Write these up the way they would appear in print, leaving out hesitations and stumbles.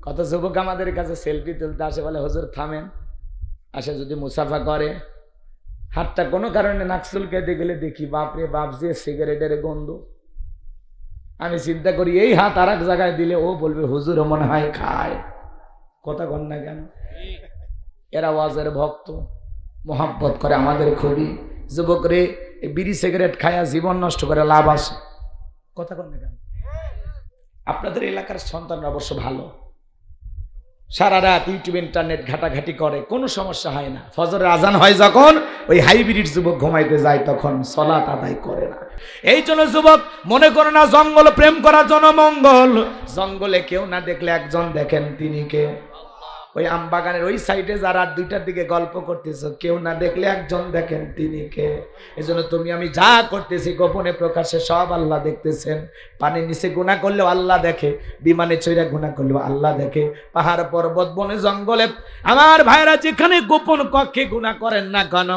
কত যুবক আমাদের কাছে সেলফি তুলতে আসে, বলে হুজুর থামেন, আসে যদি মুসাফা করে হাতটা কোনো কারণে নাকসুলকে গেলে দেখি বাপরে বাপ যে সিগারেটের গন্ধ। আমি চিন্তা করি এই হাত আর এক জায়গায় দিলে ও বলবে হুজুরও মনে হয় খায়। কথা কন না কেন? এরা ওয়াজের ভক্ত, মোহাব্বত করে আমাদের খুবই। যুবকরে বিড়ি সিগারেট খায়া জীবন নষ্ট করে লাভ আসে। কথা কন না কেন? আপনাদের এলাকার সন্তানরা অবশ্য ভালো, সারা রাত ইউটিউব ইন্টারনেট ঘাটাঘাটি করে, কোনো সমস্যা হয় না। ফজরের আজান হয় যখন ওই হাইব্রিড যুবক ঘুমাইতে যায় তখন সালাত আদায় করে না। এই জন্য যুবক মনে করে না জঙ্গল প্রেম করার জন্য মঙ্গল। জঙ্গলে কেউ না দেখলে একজন দেখেন, তিনি কে? ওই আমবাগানের ওই সাইডে যারা 2টার দিকে গল্প করতেছ, কেউ না দেখলে একজন দেখেন, তিনি কে? এজন্য তুমি আমি যা করতেছি গোপনে প্রকাশ্যে সব আল্লাহ দেখতেছেন। পানির নিচে গুনাহ করলেও আল্লাহ দেখে, বিমানে চড়ে গুনাহ করলেও আল্লাহ দেখে, পাহাড় পর্বত বনে জঙ্গলে আমার ভাইরা যেখানে গোপন কক্ষে গুনাহ করেন না কেন,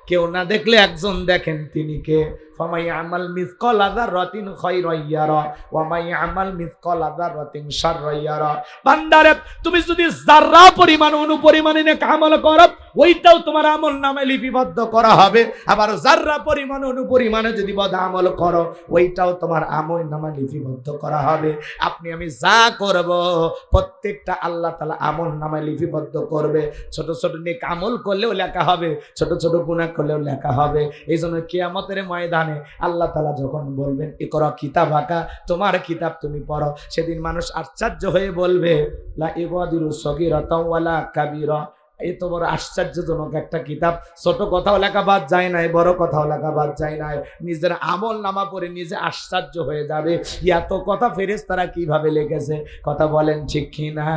কেউ না দেখলে একজন দেখেন, তিনি কে? ফামাই আমাল মিসকাল যাররাতিন খায়রান ইয়ারা ওয়া মাই আমাল মিসকাল যাররাতিন শাররান ইয়ারা। বান্দারে তুমি যদি যাররা পরিমাণ অনুপরিমাণে নেক আমল করো, ওইটাও তোমার আমল নামে লিপিবদ্ধ করা হবে। আবার যাররা পরিমাণ অনুপরিমাণে যদি বদ আমল করো, ওইটাও তোমার আমল নামে লিপিবদ্ধ করা হবে। আপনি আমি যা করব প্রত্যেকটা আল্লাহ তাআলা আমল নামে লিপিবদ্ধ করবে। ছোট ছোট নেক আমল করলেও লেখা হবে, ছোট ছোট গুনাহ করলেও লেখা হবে। এইজন্য কিয়ামতের ময়দানে আল্লাহ তাআলা যখন বলবেন ইকরা কিতাবাকা, তোমার কিতাব তুমি পড়ো, সেদিন মানুষ আশ্চর্য হয়ে বলবে লা ইগাদিরু সগীরাতাও ওয়ালা কাবীরা। এত বড় আশ্চর্যজনক একটা কিতাব, ছোট কথাও লেখা বাদ যায় নাই, বড় কথাও লেখা বাদ যায় নাই। নিজের আমল নামা পড়ে নিজে আশ্চর্য হয়ে যাবে, এত কথা ফেরেশতারা কিভাবে লিখেছে। কথা বলেন ঠিক কি না?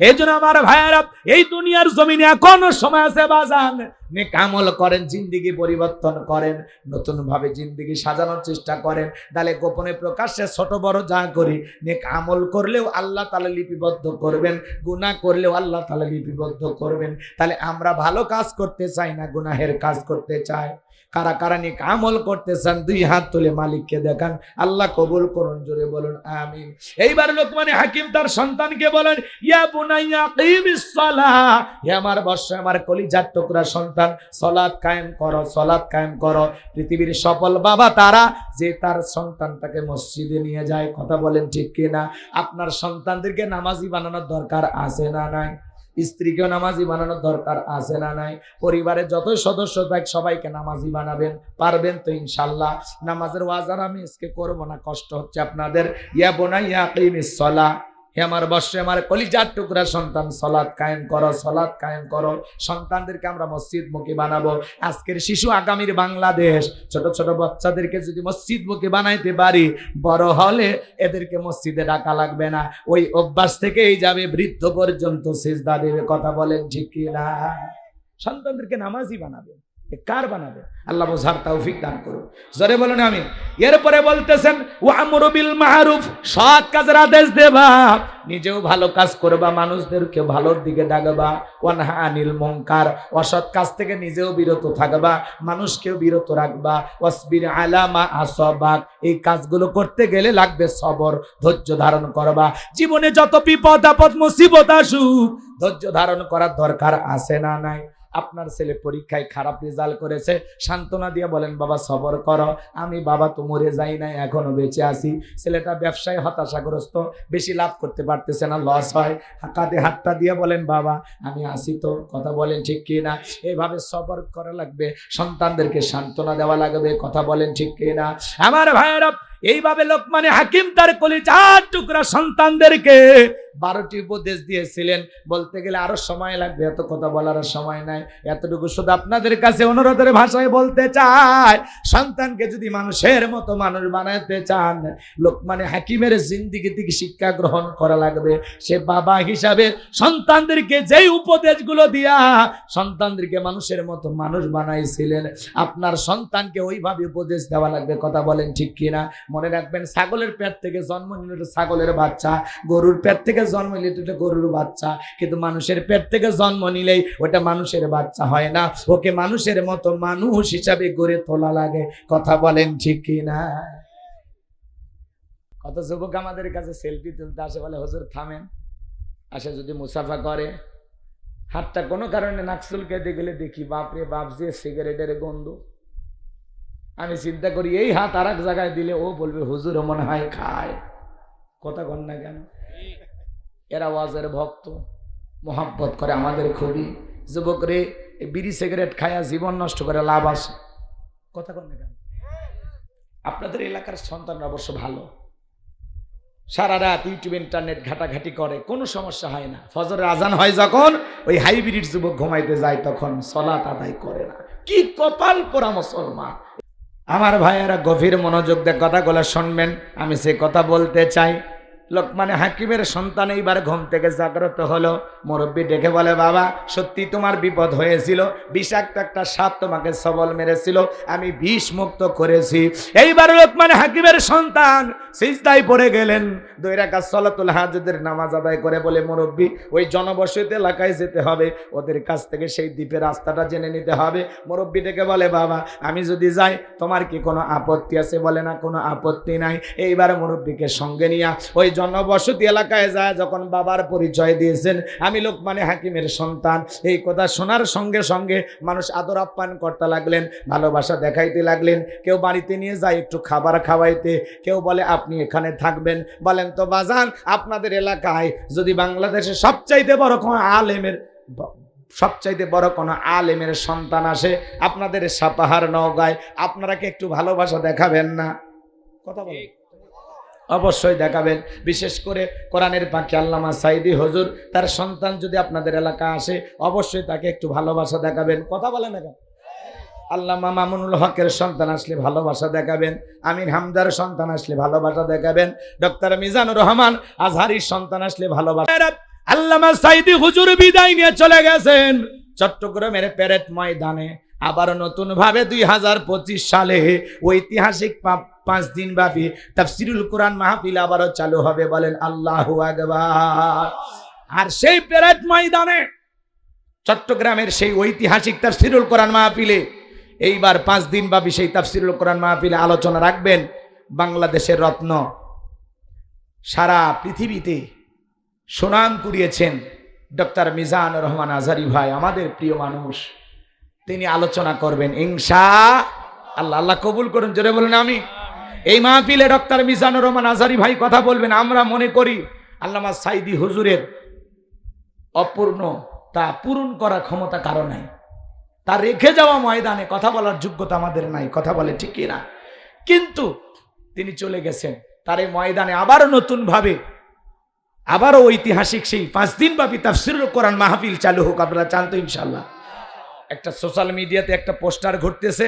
এই জন্য আমার ভাইয়েরা, এই দুনিয়ার জমিনে এখনো সময় আছে বাজান, নেক আমল করেন, জিন্দেগি পরিবর্তন করেন, নতুন ভাবে জিন্দেগি সাজানোর চেষ্টা করেন। তাহলে গোপনে প্রকাশ্যে ছোট বড় যা করি, নেক আমল করলেও আল্লাহ তাআলা লিপিবদ্ধ করবেন, গুনাহ করলেও আল্লাহ তাআলা লিপিবদ্ধ করবেন। তাহলে আমরা ভালো কাজ করতে চাই না গুনাহের কাজ করতে চাই? কারা কারা নেক আমল করতে চান 2 হাত তুলে মালিককে দেখান, আল্লাহ কবুল করুন, জোরে বলুন আমিন। এইবার লোকমানে হাকিম তার সন্তানকে বলেন ইয়া বুনাইয়া কিমিস সালাহ, হে আমার বর্ষ আমার কলিজার টুকরা সন্তান, সালাত কায়েম করো, সালাত কায়েম করো। পৃথিবীর সফল বাবা তারা যে তার সন্তানটাকে মসজিদে নিয়ে যায়। কথা বলেন ঠিক কি না? আপনার সন্তানদেরকে নামাজি বানানোর দরকার আছে না নাই? স্ত্রীকেও নামাজি বানানোর দরকার আছে না নাই? পরিবারের যত সদস্য থাক সবাইকে নামাজি বানাবেন, পারবেন তো ইনশাআল্লাহ? নামাজের ওয়াজ আর আমি আজকে করবো না, কষ্ট হচ্ছে আপনাদের। ইয়া বুনাইয়া কিমিস সালাহ, হে আমার বর্ষ আমার কলিজার টুকরা সন্তান, সালাত কায়েম করো, সালাত কায়েম করো। সন্তানদেরকে আমরা মসজিদমুখী বানাবো। আজকের শিশু আগামীর বাংলাদেশ। ছোট ছোট বাচ্চাদেরকে যদি মসজিদমুখী বানাইতে পারি, বড় হলে এদেরকে মসজিদে ডাকা লাগবে না, ওই অভ্যাস থেকেই যাবে, বৃদ্ধ পর্যন্ত সিজদা দেবে। কথা বলেন ঠিক কি না? সন্তানদেরকে নামাজি বানাবে। কার বানাবে? আল্লাহ বোঝার তৌফিক দান করুন, জোরে বলেন আমিন। এরপরে বলতেছেন ওয়ামরু বিল মারুফ, সৎ কাজের আদেশ দেবা, নিজেও ভালো কাজ করবা, মানুষদেরকে ভালোর দিকে ডাকবা। ওয়ানহা আনিল মুনকার, অসৎ কাজ থেকে নিজেও বিরত থাকবা, মানুষকেও বিরত রাখবা। ওয়াসবির আলা মা আসাবাক, এই কাজগুলো করতে গেলে লাগবে সবর, ধৈর্য ধারণ করবা। জীবনে যত বিপদ আপদ মুসিবত আসুক, ধৈর্য ধারণ করার দরকার আছে না নাই? আপনার ছেলে পরীক্ষায় খারাপ রেজাল্ট করেছে, সান্ত্বনা দিয়ে বলেন বাবা সবর করো, আমি বাবা তো মরে যাই নাই, এখনো বেঁচে আছি। ছেলেটা ব্যবসায় হতাশাগ্রস্ত, বেশি লাভ করতে পারতেছে না, লস হয়, কাঁধে হাতটা দিয়ে বলেন বাবা আমি আসি তো। কথা বলেন ঠিক কি না? এইভাবে সবর করা লাগবে, সন্তানদেরকে সান্ত্বনা দেওয়া লাগবে। কথা বলেন ঠিক কি না? আমার ভাইয়েরা, এইভাবে লোকমানে হাকিম তার কলিজার টুকরা সন্তানদেরকে 12টি উপদেশ দিয়েছিলেন। বলতে গেলে আরো সময় লাগবে, এত কথা বলার সময় নাই। এতটুকু শুধু আপনাদের কাছে অনুরোধের ভাষায় বলতে চাই, সন্তানকে যদি মানুষের মতো মানুষ বানাতে চান, লোকমানে হাকিমের জিন্দেগি থেকে শিক্ষা গ্রহণ করা লাগবে। সে বাবা হিসাবে সন্তানদেরকে যেই উপদেশগুলো দিয়া সন্তানদেরকে মানুষের মতো মানুষ বানাইছিলেন, আপনার সন্তানকে ওইভাবে উপদেশ দেওয়া লাগবে। কথা বলেন ঠিক কিনা? মনে রাখবেন, ছাগলের পেট থেকে জন্ম নিল ছাগলের বাচ্চা, গরুর পেট থেকে জন্ম নিলে গরুর বাচ্চা, কিন্তু মানুষের পেট থেকে জন্ম নিলেই ওটা মানুষের বাচ্চা হয় না, ওকে মানুষের মতো মানুষ হিসাবে গড়ে তোলা লাগে। কথা বলেন ঠিক কিনা? কত যুবক আমাদের কাছে সেলফি তুলতে আসে, বলে হুজুর থামেন, আসে যদি মুসাফা করে, হাতটা কোনো কারণে নাক চুলকাইতে গেলে দেখি বাপরে বাপ যে সিগারেটের গন্ধ। আমি চিন্তা করি এই হাত আর এক জায়গায় দিলে ও বলবে হুজুর মনে হয় খায়। কথা কন না কেন? এরা ওয়াজের ভক্ত, মোহাব্বত করে আমাদের খুবই। যুবক রে, বিড়ি সিগারেট খায়া জীবন নষ্ট করে লাভ আছে? কথা কন না কেন? আপনাদের এলাকার সন্তানরা অবশ্য ভালো, সারা রাত ইউটিউব ইন্টারনেট ঘাটাঘাটি করে, কোনো সমস্যা হয় না। ফজরের আজান হয় যখন, ওই হাইব্রিড যুবক ঘুমাইতে যায় তখন সালাত আদায় করে না। কি কপাল পোড়া মুসলমান! আমার ভাইয়েরা গভীর মনোযোগ দিয়ে কথাগুলো শুনবেন, আমি সে কথা বলতে চাই। লোকমানে হাকিমের সন্তান এইবার ঘুম থেকে জাগ্রত হলো। মুরব্বী ডেকে বলে, বাবা সত্যি তোমার বিপদ হয়েছিল, বিষাক্ত একটা সাপ তোমাকে সবল মেরেছিল, আমি বিষ মুক্ত করেছি। এইবার লোকমানে হাকিমের সন্তান সিজদায় পড়ে গেলেন, 2 রাকাত সালাতুল হাজতের নামাজ আদায় করে বলে, মুরব্বী ওই জনবসতি এলাকায় যেতে হবে, ওদের কাছ থেকে সেই দ্বীপের রাস্তাটা জেনে নিতে হবে। মুরব্বী ডেকে বলে, বাবা আমি যদি যাই তোমার কি কোনো আপত্তি আছে? বলে, না কোনো আপত্তি নাই। এইবার মুরব্বীকে সঙ্গে নিয়ে ওই জনবসতি এলাকায় যায় যখন বাবার পরিচয় দিয়েছেন, আমি লোকমানে হাকিমের সন্তান, এই কথা শোনার সঙ্গে সঙ্গে মানুষ আদর আপ্যায়ন করতে লাগলেন, ভালোবাসা দেখাইতে লাগলেন। কেউ বাড়িতে নিয়ে যায় একটু খাবার খাওয়াইতে, কেউ বলে আপনি এখানে থাকবেন। বলেন তো বাজান, আপনাদের এলাকায় যদি বাংলাদেশে সবচাইতে বড় কোনো আলেমের সন্তান আসে আপনাদের সাপাহার নওগাঁয়, আপনারা কি একটু ভালোবাসা দেখাবেন না? কথা বলেন। অবশ্যই দেখাবেন। বিশেষ করে কোরআনের পাখি আল্লামা সাইদি হুজুর, তার সন্তান যদি আপনাদের এলাকা আসে অবশ্যই তাকে একটু ভালোবাসা দেখাবেন। কথা বলেন না কেন? আল্লামা মামুনুল হকের সন্তান আসলে ভালোবাসা দেখাবেন, আমির হামদার সন্তান আসলে ভালোবাসা দেখাবেন, ডক্টর মিজানুর রহমান আজহারির সন্তান আসলে ভালোবাসা। আল্লামা সাইদি হুজুর বিদায় নিয়ে চলে গেছেন চট্টগ্রামের প্যারেড ময়দানে। আবার নতুন ভাবে 2025 সালে ঐতিহাসিক 5 দিন ব্যাপী তাফসিরুল কোরআন মাহফিল আবারও চালু হবে। বলেন আল্লাহু আকবার। আর সেই প্যারেড ময়দানে চট্টগ্রামের সেই ঐতিহাসিক তাফসিরুল কোরআন মাহফিলে এইবার 5 দিন ব্যাপী সেই তাফসিরুল কোরআন মাহফিলে আলোচনা রাখবেন বাংলাদেশের রত্ন, সারা পৃথিবীতে সুনাম কুড়িয়েছেন ডক্টর মিজানুর রহমান আজহারি ভাই, আমাদের প্রিয় মানুষ। তিনি আলোচনা করবেন ইনশাআল্লাহ। আল্লাহ কবুল করুন, জোরে বলুন আমিন। এই মাহফিলে ডক্টর মিজানুর রহমান আজহারি ভাই কথা বলবেন। আমরা মনে করি আল্লামা সাইদি হুজুরের অপূর্ণতা পূরণ করার ক্ষমতা কারো নাই, তার রেখে যাওয়া ময়দানে কথা বলার যোগ্যতা আমাদের নাই। কথা বলে ঠিক কিনা? কিন্তু তিনি চলে গেছেন, তার এই ময়দানে আবারও নতুন ভাবে আবারও ঐতিহাসিক সেই 5 দিন ব্যাপী তাফসিরুল কোরআন মাহফিল চালু হোক। আপনারা চান তো ইনশাআল্লাহ? একটা সোশ্যাল মিডিয়াতে একটা পোস্টার ঘুরতেছে,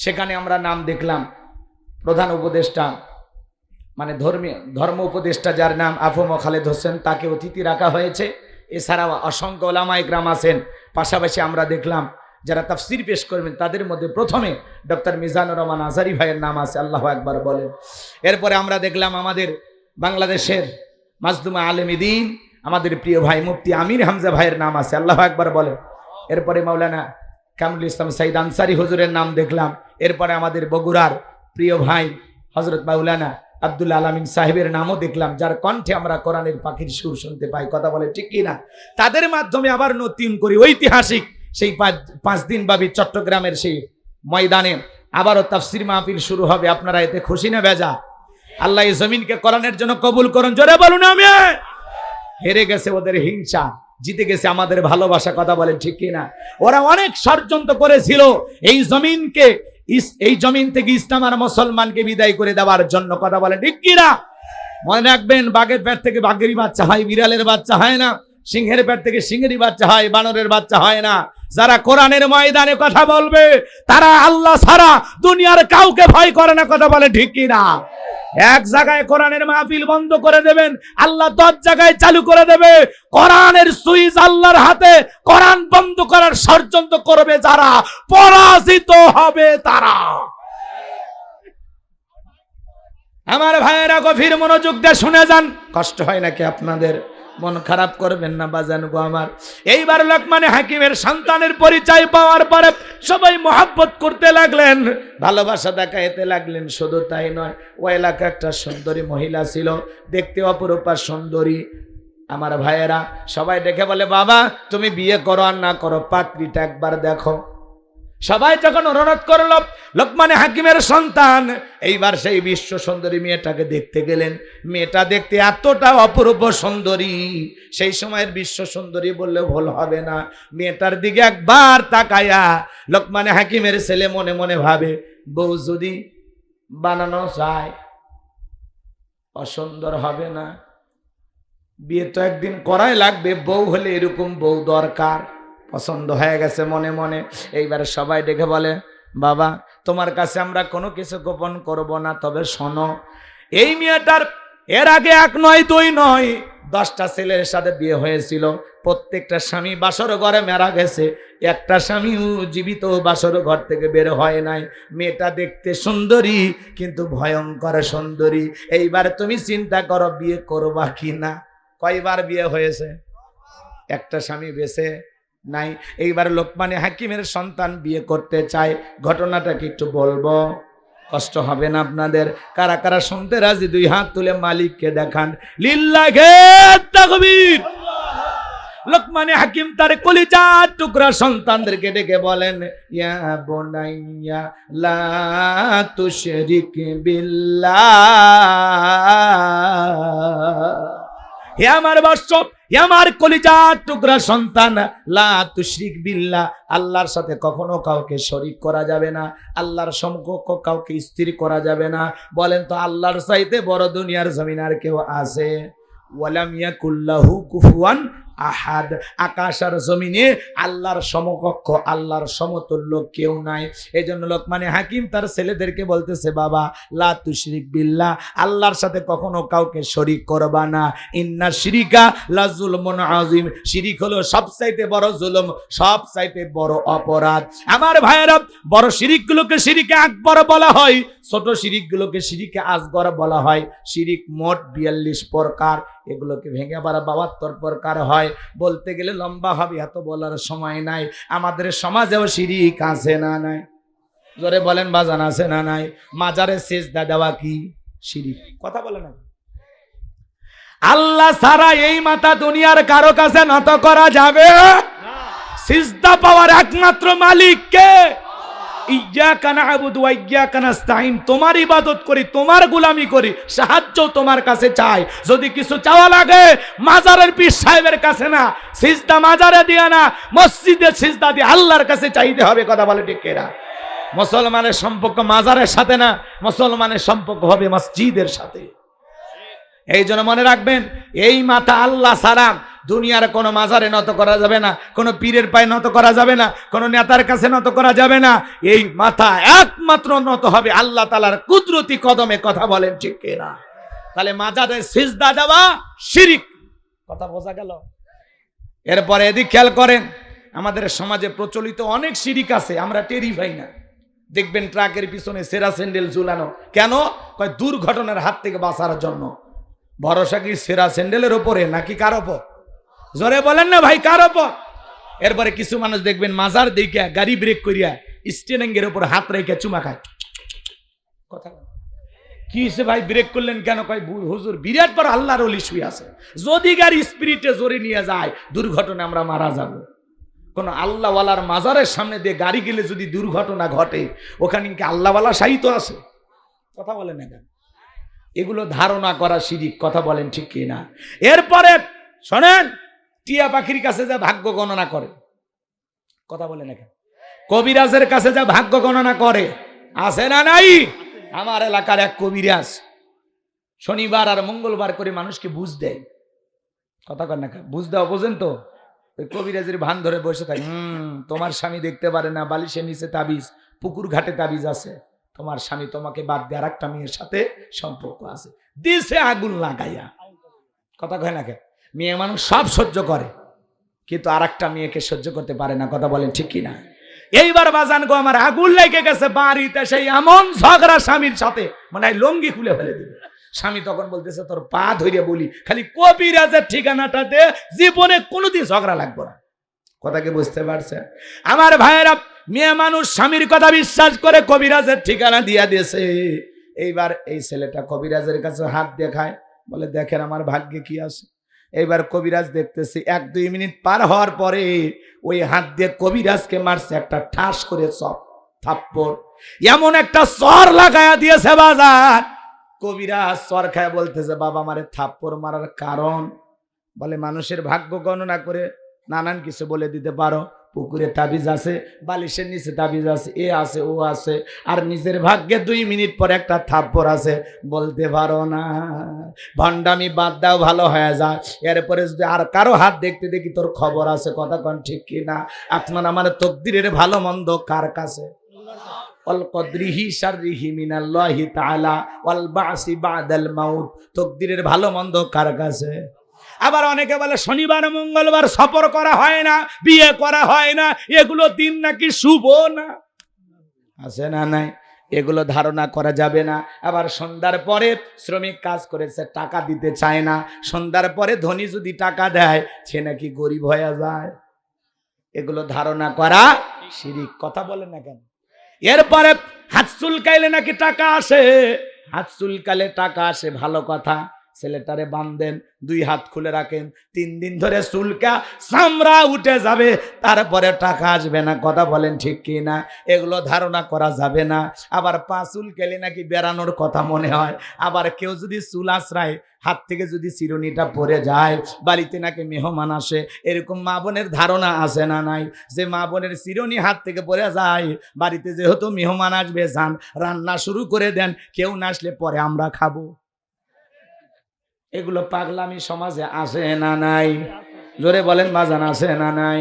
সেখানে আমরা নাম দেখলাম প্রধান উপদেষ্টা, মানে ধর্ম উপদেষ্টা যার নাম আফম খালেদ হোসেন, তাকে অতিথি রাখা হয়েছে। এছাড়াও অসংখ্য ওলামা ইকরাম আছেন। পাশাপাশি আমরা দেখলাম যারা তাফসির পেশ করবেন তাদের মধ্যে প্রথমে ডক্টর মিজানুর রহমান আজহারি ভাইয়ের নাম আছে। আল্লাহু আকবার বলেন। এরপরে আমরা দেখলাম আমাদের বাংলাদেশের মাজলুমা আলেম দ্বীন আমাদের প্রিয় ভাই মুফতি আমির হামজা ভাইয়ের নাম আছে। আল্লাহু আকবার বলেন। এরপরে মাওলানা কামরুল ইসলাম সাইদ আনসারি হুজুরের নাম দেখলাম। এরপরে আমাদের বগুড়ার প্রিয় ভাই হযরত মাওলানা আব্দুল আলামিন সাহেবের নামও দেখলাম, যার কণ্ঠে আমরা কোরআনের পাখির সুর শুনতে পাই। কথা বলে ঠিক কিনা? তাদের মাধ্যমে আবার নতুন করে ঐতিহাসিক সেই 5 দিন ব্যাপী চট্টগ্রামের সেই ময়দানে আবারও তাফসির মাহফিল শুরু হবে। আপনারা এতে খুশি না বেজা? আল্লাহ এই জমিনকে কোরআনের জন্য কবুল করুন, জোরে বলুন আমিন। হেরে গেছে ওদের হিংসা, জিতে গেছে আমাদের ভালোবাসা। কথা বলেন ঠিক কিনা? ওরা অনেক ষড়যন্ত্র করেছিল এই জমিন থেকে ইসলাম আর মুসলমানকে বিদায় করে দেওয়ার জন্য। কথা বলেন ঠিক কিনা? মনে রাখবেন, বাঘের পেট থেকে বাঘেরই বাচ্চা হয়, বিড়ালের বাচ্চা হয় না। সিংহের পেট থেকে সিংহেরই বাচ্চা হয়, বানরের বাচ্চা হয় না। যারা কোরআনের ময়দানে কথা বলবে তারা আল্লাহ ছাড়া দুনিয়ার কাউকে ভয় করে না। কথা বলে ঠিক কিনা? এক জায়গায় কোরআনের মাহফিল বন্ধ করে দেবেন, আল্লাহ 10 জায়গায় চালু করে দেবে। কোরআনের সুইচ আল্লাহর হাতে। কোরআন বন্ধ করার ষড়যন্ত্র করবে যারা, পরাজিত হবে তারা। আমার ভাইয়েরা গভীর মনোযোগ দিয়ে শুনে যান। কষ্ট হয় নাকি আপনাদের? মন খারাপ করবেন না বাজান গো আমার। এইবার লোকমান হাকিমের সন্তানের পরিচয় পাওয়ার পরে সবাই মহব্বত করতে লাগলেন, ভালোবাসা দেখাইতে লাগলেন। শুধু তাই নয়, ওই এলাকায় একটা সুন্দরী মহিলা ছিল, দেখতে অপরূপা সুন্দরী। আমার ভাইয়েরা সবাই দেখে বলে, বাবা তুমি বিয়ে করো আর না করো, পাত্রীটা একবার দেখো। সবাই যখন অনুরোধ করল, লোকমানে হাকিমের সন্তান এইবার সেই বিশ্ব সুন্দরী মেয়েটাকে দেখতে গেলেন। মেয়েটা দেখতে এতটা অপূর্ব সুন্দরী, সেই সময়ের বিশ্ব সুন্দরী বললে ভুল হবে না। মেয়েটার দিকে একবার তাকায়া লোকমানে হাকিমের ছেলে মনে মনে ভাবে, বউ যদি বানানো যায় অসুন্দর হবে না, বিয়ে তো একদিন করাই লাগবে, বউ হলে এরকম বউ দরকার। পছন্দ হয়ে গেছে মনে মনে। এইবার সবাই ডেকে বলে, বাবা তোমার কাছে আমরা কোনো কিছু গোপন করব না, তবে শোনো, এই মেয়েটার এর আগে 1 নয় 2 নয় 10টা ছেলের সাথে বিয়ে হয়েছিল। প্রত্যেকটা স্বামী বাসর ঘরে মারা গেছে, একটা স্বামীও জীবিত বাসর ঘর থেকে বের হয় নাই। মেয়েটা দেখতে সুন্দরী কিন্তু ভয়ঙ্কর সুন্দরী। এইবার তুমি চিন্তা করো বিয়ে করবা কি না। কয়বার বিয়ে হয়েছে? একটা স্বামী বেঁচে নাই। এইবার লোকমানে হাকিমের সন্তান বিয়ে করতে চায়। ঘটনাটা কি একটু বলবো? কষ্ট হবে না আপনাদের? কারা কারা শুনতে রাজি 2 হাত তুলে মালিককে দেখান। লিল্লাহে তাকবীর। লোকমানে হাকিম তার কলিজার টুকরা সন্তানদেরকে ডেকে বলেন, ইয়া বুনাইয়া লা তুশরিক বিল্লাহ। হে আমার বৎস, হে আমার কলিজার টুকরা সন্তান, লা তুশরিক বিল্লাহ, আল্লাহর সাথে কখনো কাউকে শরীক করা যাবে না। আল্লাহর সমকক্ষ কাউকে স্থির করা যাবে না। বলেন তো আল্লাহর চাইতে বড় দুনিয়ার জমিন আর কেউ আছে? ওয়ালাম ইয়াকুল্লাহু কুফুয়ান আহাদ। আকাশ আর জমিনে আল্লাহর সমকক্ষ, আল্লাহর সমতুল্য কেউ নাই। এই জন্য লোকমানে হাকিম তার ছেলেদেরকে বলতেছে, বাবা লা তুশরিক বিল্লাহ, আল্লাহর সাথে কখনো কাউকে শরীক করবা না। ইন্না শিরিকা লা যুলমুন আযীম, শিরিক হলো সবচাইতে বড় জুলুম, সবচাইতে বড় অপরাধ। আমার ভাইয়েরা, বড় শিরিকগুলোকে শিরিকে আকবর বলা হয়, ছোট শিরিকগুলোকে শিরিকে আসগর বলা হয়। শিরিক মোট 42 প্রকার, এগুলোকে ভেঙে আবার 72 প্রকার হয়। বলতে গেলে লম্বা হবে, এত বলার সময় নাই। আমাদের সমাজেও শিরিক আছে না নাই? জোরে বলেন বাজান, আছে না নাই? মাজারে সিজদা দেওয়া কি শিরিক? কথা বলে না? আল্লাহ ছাড়া এই মাথা দুনিয়ার কারো কাছে নত করা যাবে না। সিজদা পাওয়ার একমাত্র মালিক কে? ইয়্যাকা না'বুদু ওয়া ইয়্যাকা নাস্তাঈন। তোমার ইবাদত করি, তোমার গোলামি করি, সাহায্য তোমার কাছে চাই। যদি কিছু চাওয়া লাগে মাজারের পীর সাহেবের কাছে না, সিজদা মাজারে দিয়ে না, মসজিদে সিজদা দিয়ে আল্লাহর কাছে চাইতে হবে। কথা বলে ঠিক কিনা? মুসলমানের সম্পর্ক মাজারের সাথে না, মুসলমানের সম্পর্ক হবে মসজিদের সাথে। এই জন্য মনে রাখবেন, এই মাথা আল্লাহ ছাড়া দুনিয়ার কোনো মাজারে নত করা যাবে না, কোনো পীরের পায়ে নত করা যাবে না, কোনো নেতার কাছে নত করা যাবে না। এই মাথা একমাত্র নত হবে আল্লাহ তাআলার কুদরতি কদমে। কথা বলেন ঠিক কিনা? তাহলে মাজারে সিজদা দেওয়া শিরিক। কথা বোঝা গেল? এরপরে এদিক খেয়াল করেন, আমাদের সমাজে প্রচলিত অনেক শিরিক আছে, আমরা টেরি পাই না। দেখবেন ট্রাকের পিছনে সেরা স্যান্ডেল ঝুলানো, কেন? কয় দুর্ঘটনার হাত থেকে বাঁচার জন্য। ভরসা কি সেরা স্যান্ডেলের ওপরে নাকি কার ওপর? জোরে বলেন না ভাই, কার ওপর? এরপরে কিছু মানুষ দেখবেন মাজার দিকে গাড়ি ব্রেক করিয়া স্টিয়ারিং এর উপর হাত রেখে চুমা খায়। কথা কি হয়েছে ভাই, ব্রেক করলেন কেন? কয় হুজুর বিরাট বড় আল্লাহর ওলি শুয়ে আছে, যদি গাড়ি স্পিরিটে জোরে নিয়ে যায় দুর্ঘটনা আমরা মারা যাব। কোন আল্লাহওয়ালার মাজারের সামনে দিয়ে গাড়ি গেলে যদি দুর্ঘটনা ঘটে, ওখানে কি আল্লাহওয়ালা সাহিত্য আছে? কথা বলেন না কেন? এগুলো ধারণা করা শিরিক। কথা বলেন ঠিক কিনা? এরপরে শোনেন, টিয়া পাখির কাছে যা ভাগ্য গণনা করে। কথা বলে না কেন? কবিরাজের কাছে যা ভাগ্য গণনা করে, আছে না নাই? আমার এলাকার এক কবিরাজ শনিবার আর মঙ্গলবার করে মানুষকে বুঝ দেয়। কথা কর না, বুঝ দেওয়া বোঝেন তো? ওই কবিরাজের ভান ধরে বসে থাকে, তোমার স্বামী দেখতে পারে না, বালিশের নিচে তাবিজ, পুকুর ঘাটে তাবিজ আছে, তোমার স্বামী তোমাকে বাদ দিয়ে আর একটা মেয়ের সাথে সম্পর্ক আছে, দিছে আগুন লাগাইয়া। কথা কয় না কেন? মেয়ে মানুষ সব সহ্য করে, কিন্তু আর একটা মেয়েকে সহ্য করতে পারে না। কথা বলেন ঠিক কিনা? এইবার বাজান গো, আমার আগুন লেগে গেছে বাড়িতে, সেই এমন ঝগড়া স্বামীর সাথে, মানে লঙ্গি খুলে ফেলে দিবে। স্বামী তখন বলতেছে, তোর পা ধরে বলি, খালি কবিরাজের ঠিকানাটাতে জীবনে কোনোদিন ঝগড়া লাগবে না। কথা কি বুঝতে পারছেন? আমার ভাইয়েরা, মেয়ে মানুষ স্বামীর কথা বিশ্বাস করে কবিরাজের ঠিকানা দিয়া দিয়েছে। এইবার এই ছেলেটা কবিরাজের কাছে হাত দেখায়, বলে দেখেন আমার ভাগ্যে কি আছে। এবার কবিরাজ দেখতেছি 1-2 মিনিট পার হওয়ার পরে ওই হাত দিয়ে কবিরাজকে মারছে একটা ঠাস করে থাপ্পড়, এমন একটা চর লাগায়া দিয়েছে বাজার। কবিরাজ চর খায় বলতেছে, বাবা আমারে থাপ্পড় মারার কারণ? বলে মানুষের ভাগ্য গণনা করে নানান কিছু বলে দিতে পারো। পুকুরে তাবিজ আছে, বালিশের নিচে তাবিজ আছে, এ আছে ও আছে, আর নিজের ভাগ্যে 2 মিনিট পর একটা থাপ্পড় আছে বলতে পারো না। ভণ্ডামি বাদ দাও, ভালো হয়ে যায়। এরপরে যদি আর কারো হাত দেখতে দেখি তোর খবর আছে, কথা কোন ঠিক কিনা? আপনার আমার তকদিরের ভালো মন্দ কার কাছে? ওয়াল কদরিহি শাররিহি মিনাল্লাহি তাআলা ওয়াল বাসি বাদাল মাউত। তকদিরের ভালো মন্দ কার কাছে? আবার অনেকে বলে শনিবার মঙ্গলবার সফর করা হয় না, বিয়ে করা হয় না, এগুলো দিন নাকি শুভ না, আছে না নাই? এগুলো ধারণা করা যাবে না। আবার সন্ধ্যার পরে শ্রমিক কাজ করেছে, টাকা দিতে চায় না, সন্ধ্যার পরে ধনী যদি টাকা দেয় সে নাকি গরিব হয়ে যায়, এগুলো ধারণা করা শিরিক। কথা বলেন না কেন? এরপরে হাত চুলকাইলে নাকি টাকা আসে, হাত চুলকালে টাকা আসে, ভালো কথা। ছেলেটারে বাঁধেন, 2 হাত খুলে রাখেন, 3 দিন ধরে চুলকা চামড়া উঠে যাবে, তারপরে টাকা আসবে না। কথা বলেন ঠিক কি না? এগুলো ধারণা করা যাবে না। আবার পা চুলকাইলে নাকি বেড়ানোর কথা মনে হয়। আবার কেউ যদি চুল আশ্রায়, হাত থেকে যদি চিরুনিটা পড়ে যায়, বাড়িতে নাকি মেহমান আসে, এরকম মা বোনের ধারণা আছে না নাই? যে মা বোনের চিরুনি হাত থেকে পড়ে যায়, বাড়িতে যেহেতু মেহমান আসবে, যান রান্না শুরু করে দেন, কেউ না আসলে পরে আমরা খাবো। এগুলো পাগলামি সমাজে আসে না নাই? জোরে বলেন বাজান, আছে না নাই?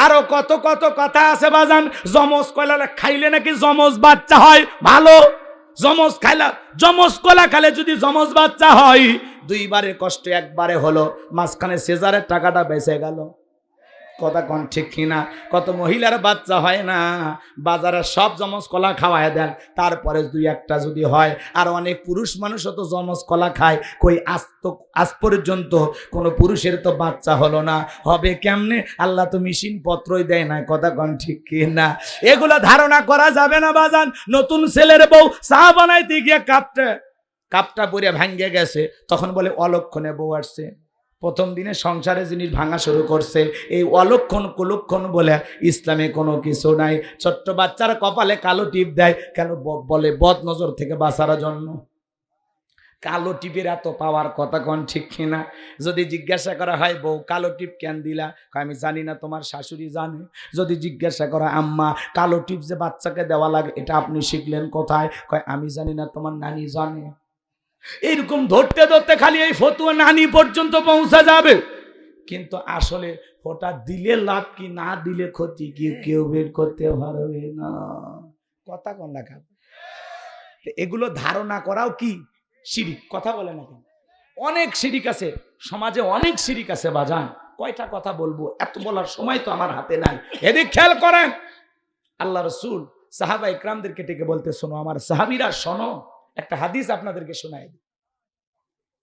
আরো কত কত কথা আছে বাজান। জমজ কলা খাইলে নাকি জমজ বাচ্চা হয়, ভালো। জমজ খাইলা, জমজ কলা খাইলে যদি জমজ বাচ্চা হয়, 2 বারে কষ্ট 1 বারে হলো, মাঝখানে সিজারের টাকাটা বেঁচে গেল। কথা কোন ঠিক কিনা? কত মহিলার বাচ্চা হয় না, বাজারে সব জমজ কলা খাওয়ায় দেন, তারপরে 2-1টা যদি হয়। আর অনেক পুরুষ মানুষও তো জমজ কলা খায়, কই আজ পর্যন্ত কোনো পুরুষের তো বাচ্চা হলো না, হবে কেমনে? আল্লাহ তো মেশিন পত্রই দেয় না। কথা কোন ঠিক কিনা? এগুলো ধারণা করা যাবে না বাজান। নতুন ছেলের বউ চা বানাইতে গিয়ে কাপটা পরে ভাঙ্গে গেছে, তখন বলে অলক্ষণে বউ আসছে। প্রথম দিনে সংসারে জিনিস ভাঙা শুরু করছে, এই অলক্ষণ কুলক্ষণ বলে ইসলামে কোনো কিছু নাই। ছোট্ট বাচ্চার কপালে কালো টিপ দেয় কেন? বলে বদ নজর থেকে বাঁচার জন্য। কালো টিপের এত পাওয়ার, কথা কোন ঠিক কিনা? যদি জিজ্ঞাসা করা হয় বউ কালো টিপ কেন দিলা, আমি জানি না, তোমার শাশুড়ি জানে। যদি জিজ্ঞাসা করা আম্মা কালো টিপ যে বাচ্চাকে দেওয়া লাগে এটা আপনি শিখলেন কোথায়, আমি জানি না, তোমার নানি জানে। এরকম ধরতে ধরতে খালি এই ফতুয়া নানি পর্যন্ত পৌঁছা যাবে, কিন্তু আসলে ফোঁটা দিলে লাভ কি না দিলে ক্ষতি কি কেউ বের করতে পারবে না। কথা কোন দেখা? এগুলো ধারণা করাও কি শিরিক? কথা বলে না কেন? অনেক শিরিক আছে সমাজে, অনেক শিরিক আছে বাজান। কয়টা কথা বলবো, এত বলার সময় তো আমার হাতে নাই। এদিক খেয়াল করেন, আল্লাহ রসুল সাহাবা ইকরামদেরকে ডেকে বলতে, শোনো আমার সাহাবীরা শোনো, একটা হাদিস আপনাদেরকে শোনাই।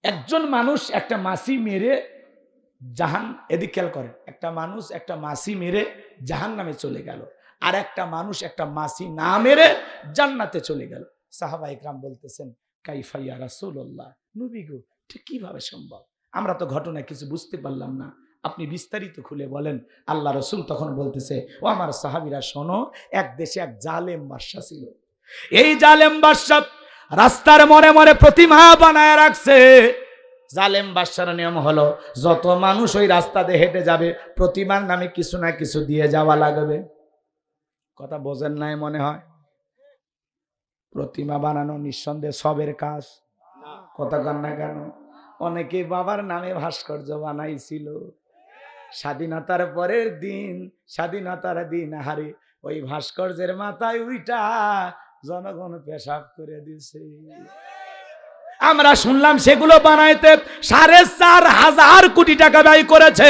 একজন মানুষ একটা মাছি মেরে এদিক খেয়াল করেন, একটা মানুষ একটা মাছি মেরে জাহান্নামে চলে গেল, আর একটা মানুষ একটা মাছি না মেরে জান্নাতে চলে গেল। সাহাবা ইকরাম বলতেছেন, কাইফা ইয়া রাসূলুল্লাহ, নবী গো ঠিক কিভাবে সম্ভব? আমরা তো ঘটনা কিছু বুঝতে পারলাম না, আপনি বিস্তারিত খুলে বলেন। আল্লাহ রসুল তখন বলতেছে, ও আমার সাহাবীরা শোনো, এক দেশে এক জালেম বাদশা ছিল। এই জালেম বাদশা রাস্তার মরে মরে প্রতিমা বানায় রাখছে। জালেম বাদশার নিয়ম হলো, যত মানুষ ওই রাস্তা দিয়ে হেঁটে যাবে প্রতিমার নামে কিছু না কিছু দিয়ে যাওয়া লাগবে। কথা বোঝেন নাই মনে হয়? প্রতিমা বানানো নিঃসন্দেহে সবের কাজ, কথা কন না কেন? অনেকে বাবার নামে ভাস্কর্য বানাইছিল। স্বাধীনতার পরের দিন, স্বাধীনতার দিন হারে ওই ভাস্কর্যের মাথায় উইটা জনগণ পেশাব করে দিছে। আমরা শুনলাম সেগুলো বানাইতে 4,500 কোটি টাকা ব্যয় করেছে।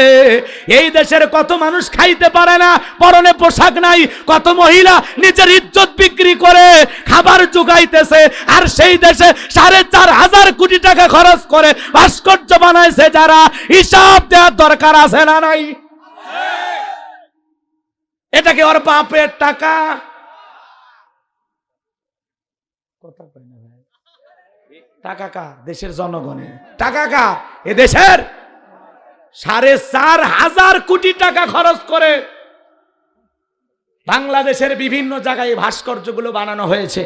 এই দেশের কত মানুষ খাইতে পারে না, পরনে পোশাক নাই, কত মহিলা নিজের ইজ্জত বিক্রি করে খাবার জোগাইতেছে, আর সেই দেশে 4,500 কোটি টাকা খরচ করে ভাস্কর্য বানাইছে যারা, হিসাব দেওয়ার দরকার আছে না নাই? এটা কি ওর বাপের টাকা? কথা কয় না ভাই। টাকা কার? দেশের জনগণের। টাকা কার? এ দেশের। 4,500 কোটি টাকা খরচ করে বাংলাদেশের বিভিন্ন জায়গায় ভাস্কর্যগুলো বানানো হয়েছে।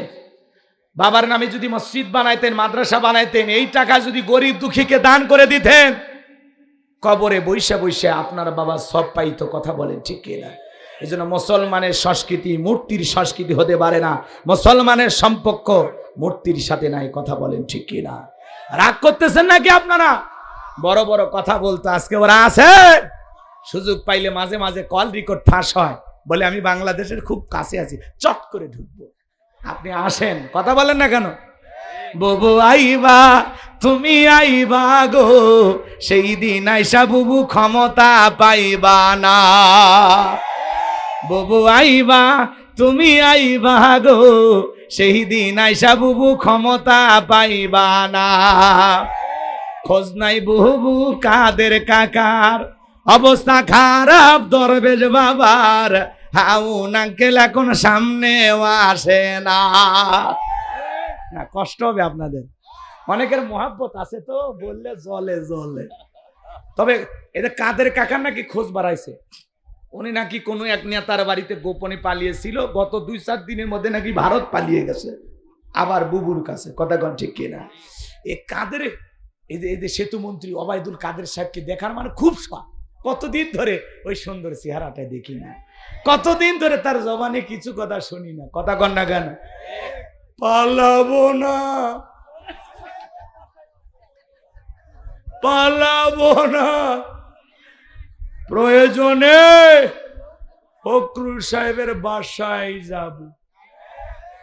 বাবার নামে যদি মসজিদ বানাইতেন, মাদ্রাসা বানাইতেন, এই টাকা যদি গরিব দুঃখীকে দান করে দিতেন, কবরে বৈশা বৈশা আপনার বাবা সব পাইতো। কথা বলেন ঠিক কিনা? এই জন্য মুসলমানের সংস্কৃতি মূর্তির সংস্কৃতি হতে পারে না। মুসলমানের সম্পর্ক মূর্তির সাথে নাই। কথা বলেন ঠিক কিনা? রাগ করতেছেন নাকি আপনারা? বড় বড় কথা বলতো, আজকে ওরা আছে, সুযোগ পাইলে মাঝে মাঝে কল রেকর্ড ফাঁস হয়, বলে আমি বাংলাদেশের খুব কাছে আছি, চট করে ঢুকবো। আপনি আসেন, কথা বলেন না কেন? বুবু আইবা, তুমি আইবা গো, সেই দিন আইসা বুবু ক্ষমতা পাইবা না। বুবু আইবা, তুমি আইবা গো, সেই দিন আইসা বুবু ক্ষমতা পাইবা না। খোঁজ নাই বুবু কাদের কাকার, অবস্থা খারাপ দরবেশ বাবার, হাউন আঙ্কেল এখন সামনেও আসে না। না, কষ্ট হবে আপনাদের। অনেকের মহাব্বত আছে তো, বললে জলে জলে। তবে এদের কাদের কাকার নাকি খোঁজ বাড়াইছে। উনি নাকি কোনো এক নেতার বাড়িতে গোপনে পালিয়েছিল, গত 2-4 দিনের মধ্যে নাকি ভারত পালিয়ে গেছে, আবার বুবুর কাছে। কথা কন ঠিক কিনা? এই কাদের, এই যে সেতু মন্ত্রী ওবায়দুল কাদের সাহেবকে দেখার মানে খুব শখ। কতদিন ধরে ওই সুন্দর চেহারাটা দেখি না, কতদিন ধরে তার জবানে কিছু কথা শুনি না। কথা কন না কেন? পালাবো না, পালাবো না, প্রয়োজনে ফখরুল সাহেবের বাসায় যাব।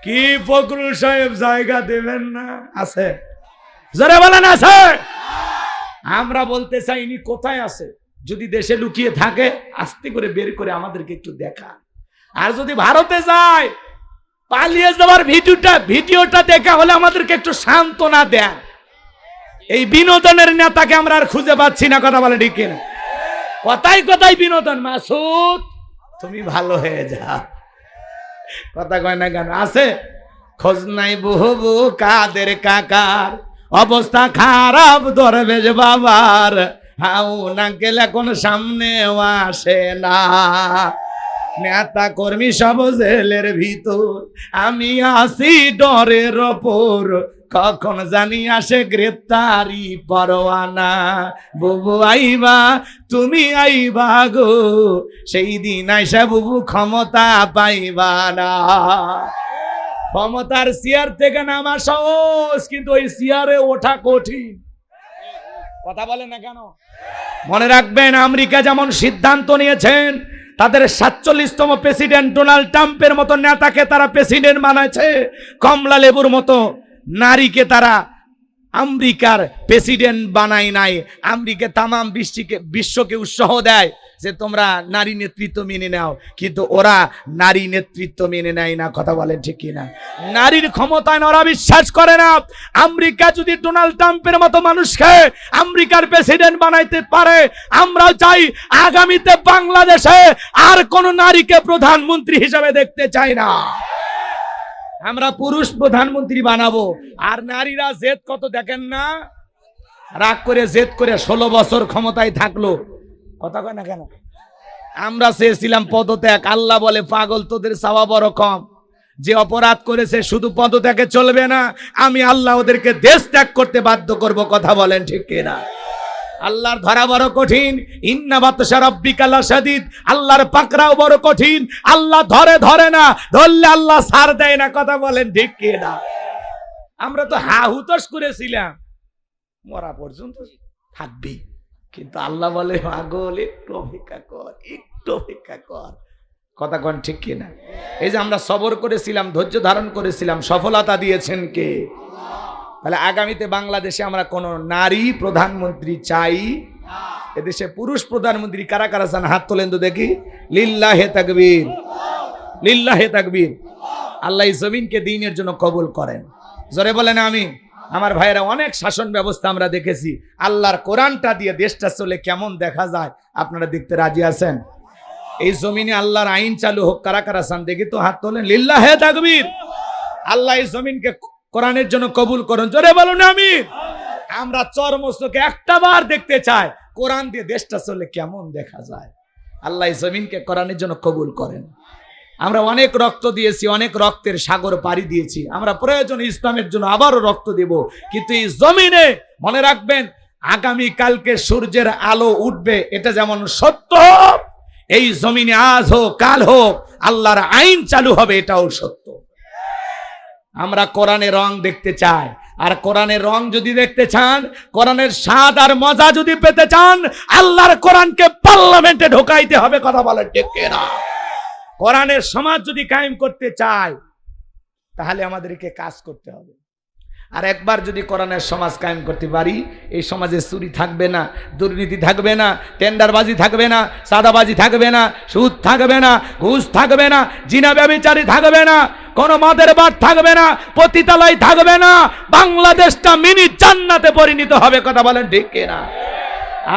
কি ফখরুল সাহেব জায়গা দেবেন না? আছে, যারা বলেন আছে। আমরা বলতে চাই ইনি কোথায় আছে। যদি দেশে লুকিয়ে থাকে, আস্তে করে বের করে আমাদেরকে একটু দেখা। আর যদি ভারতে যায়, পালিয়ে যাওয়ার ভিডিওটা দেখা হলে আমাদেরকে একটু সান্ত্বনা দেন। এই বিনোদনের নেতাকে আমরা আর খুঁজে পাচ্ছি না। কথা বলে ঠিক কিনা? কথাই কথাই বিনোদন। মাসুদ তুমি ভালো হয়ে যা, কথা কয় না কেন? আছে, খোঁজ নাই বুবু কাদের কাকার, অবস্থা খারাপ দরবেশ বাবার, হাউন আঙ্কেল এখন সামনেও আসে না। নেতা কর্মী সব জেলের ভিতর, আমি আসি ডরের ওপর, কখন জানি আসে গ্রেপ্তারি পরোয়ানা। বুবু আইবা, তুমি আইবা গো, সেই দিন আইসা বুবু ক্ষমতা পাইবা না। ক্ষমতার চেয়ার থেকে নামা সহজ, কিন্তু ওই চেয়ারে ওঠা কঠিন। কথা বলে না কেন? মনে রাখবেন, আমেরিকা যেমন সিদ্ধান্ত নিয়েছেন, তাদের 47তম প্রেসিডেন্ট ডোনাল্ড ট্রাম্পের মতো নেতাকে তারা প্রেসিডেন্ট বানাইছে, কমলা লেবুর মতো নারীকে তারা আমেরিকার প্রেসিডেন্ট বানায় নাই। আমেরিকা তামাম বিশ্বকে উৎসাহ দেয় যে তোমরা নারী নেতৃত্ব মেনে নাও, কিন্তু ওরা নারী নেতৃত্ব মেনে নেয় না। কথা বলেন ঠিক কিনা? নারীর ক্ষমতায় ওরা বিশ্বাস করে না। আমেরিকা যদি ডোনাল্ড ট্রাম্পের মতো মানুষকে আমেরিকার প্রেসিডেন্ট বানাইতে পারে, আমরা চাই আগামীতে বাংলাদেশে আর কোন নারীকে প্রধানমন্ত্রী হিসেবে দেখতে চাই না। আমরা পুরুষ প্রধানমন্ত্রী বানাবো। আর নারীরা জেদ কত দেখেন না, রাগ করে জেদ করে 16 বছর ক্ষমতায় থাকলো। কথা কয় না কেন? আমরা চেয়েছিলাম পদত্যাগ, আল্লাহ বলে পাগল তোদের চাওয়া বড় কম। যে অপরাধ করেছে শুধু পদত্যাগে চলবে না, আমি আল্লাহ ওদেরকে দেশ ত্যাগ করতে বাধ্য করব। কথা বলেন ঠিক কিনা? আল্লাহর ধরা বড় কঠিন। ইন্না বাতশা রাব্বিকা লাশাদীদ, আল্লাহর পাকড়াও বড় কঠিন। আল্লাহ ধরে না, ধরলে আল্লাহ ছাড় দেয় না। কথা বলেন ঠিক কিনা? আমরা তো হাহুতাশ করেছিলাম, মরা পর্যন্ত থাকবি, কিন্তু আল্লাহ বলে পাগল একটু অপেক্ষা কর, একটু অপেক্ষা কর। কথা কন ঠিক কিনা? এই যে আমরা সবর করেছিলাম, ধৈর্য ধারণ করেছিলাম, সফলতা দিয়েছেন কে? তাহলে আগামীতে বাংলাদেশে আমরা কোন নারী প্রধানমন্ত্রী চাই? এদেশে পুরুষ প্রধানমন্ত্রী কারা কারা চান? হাত তোলেন তো দেখি। লিল্লাহে তাকবীর, লিল্লাহে তাকবীর। আল্লাহ এই জমিনকে দ্বীনের জন্য কবুল করেন। জোরে বলেন আমিন। আমার ভাইয়েরা, অনেক শাসন ব্যবস্থা আমরা দেখেছি, আল্লাহর কোরআনটা দিয়ে দেশটা চলে কেমন দেখা যায় আপনারা দেখতে রাজি আছেন? এই জমিনে আল্লাহর আইন চালু হোক, কারা কারা চান দেখি তো হাত তোলেন। লিল্লাহে তাকবীর। আল্লাহ এই জমিনকে কোরআনের জন্য কবুল করুন। জোরে বলুন আমিন। আমরা চরমস্তকে একটা বার দেখতে চাই কোরআন দিয়ে দেশটা চলে কেমন দেখা যায়। আল্লাহ জমিনকে কোরআনের জন্য কবুল করেন। আমরা অনেক রক্ত দিয়েছি, অনেক রক্তের সাগর পাড়ি দিয়েছি, আমরা প্রয়োজন ইসলামের জন্য আবারও রক্ত দেব, কিন্তু এই জমিনে মনে রাখবেন আগামী কালকে সূর্যের আলো উঠবে, এটা যেমন সত্য, এই জমিনে আজ হোক কাল হোক আল্লাহর আইন চালু হবে, এটাও সত্য। আমরা কোরআনের রং দেখতে চাই, আর কোরআনের রং যদি দেখতে চান, কোরআনের স্বাদ আর মজা যদি পেতে চান, আল্লাহর কোরআনকে পার্লামেন্টে ঢোকাইতে হবে। কথা বলেন ঠিক কিনা? কোরআনের সমাজ যদি কায়েম করতে চায় তাহলে আমাদেরকে কাজ করতে হবে। আর একবার যদি কোরআনের সমাজ কায়েম করতে পারি, এই সমাজে চুরি থাকবে না, দুর্নীতি থাকবে না, টেন্ডারবাজি থাকবে না, সাদাবাজি থাকবে না, সুদ থাকবে না, ঘুষ থাকবে না, জিনা ব্যভিচারী থাকবে না, কোনো মদের বার থাকবে না, পতিতালয় থাকবে না, বাংলাদেশটা মিনি জান্নাতে পরিণত হবে। কথা বলেন ঠিক কিনা?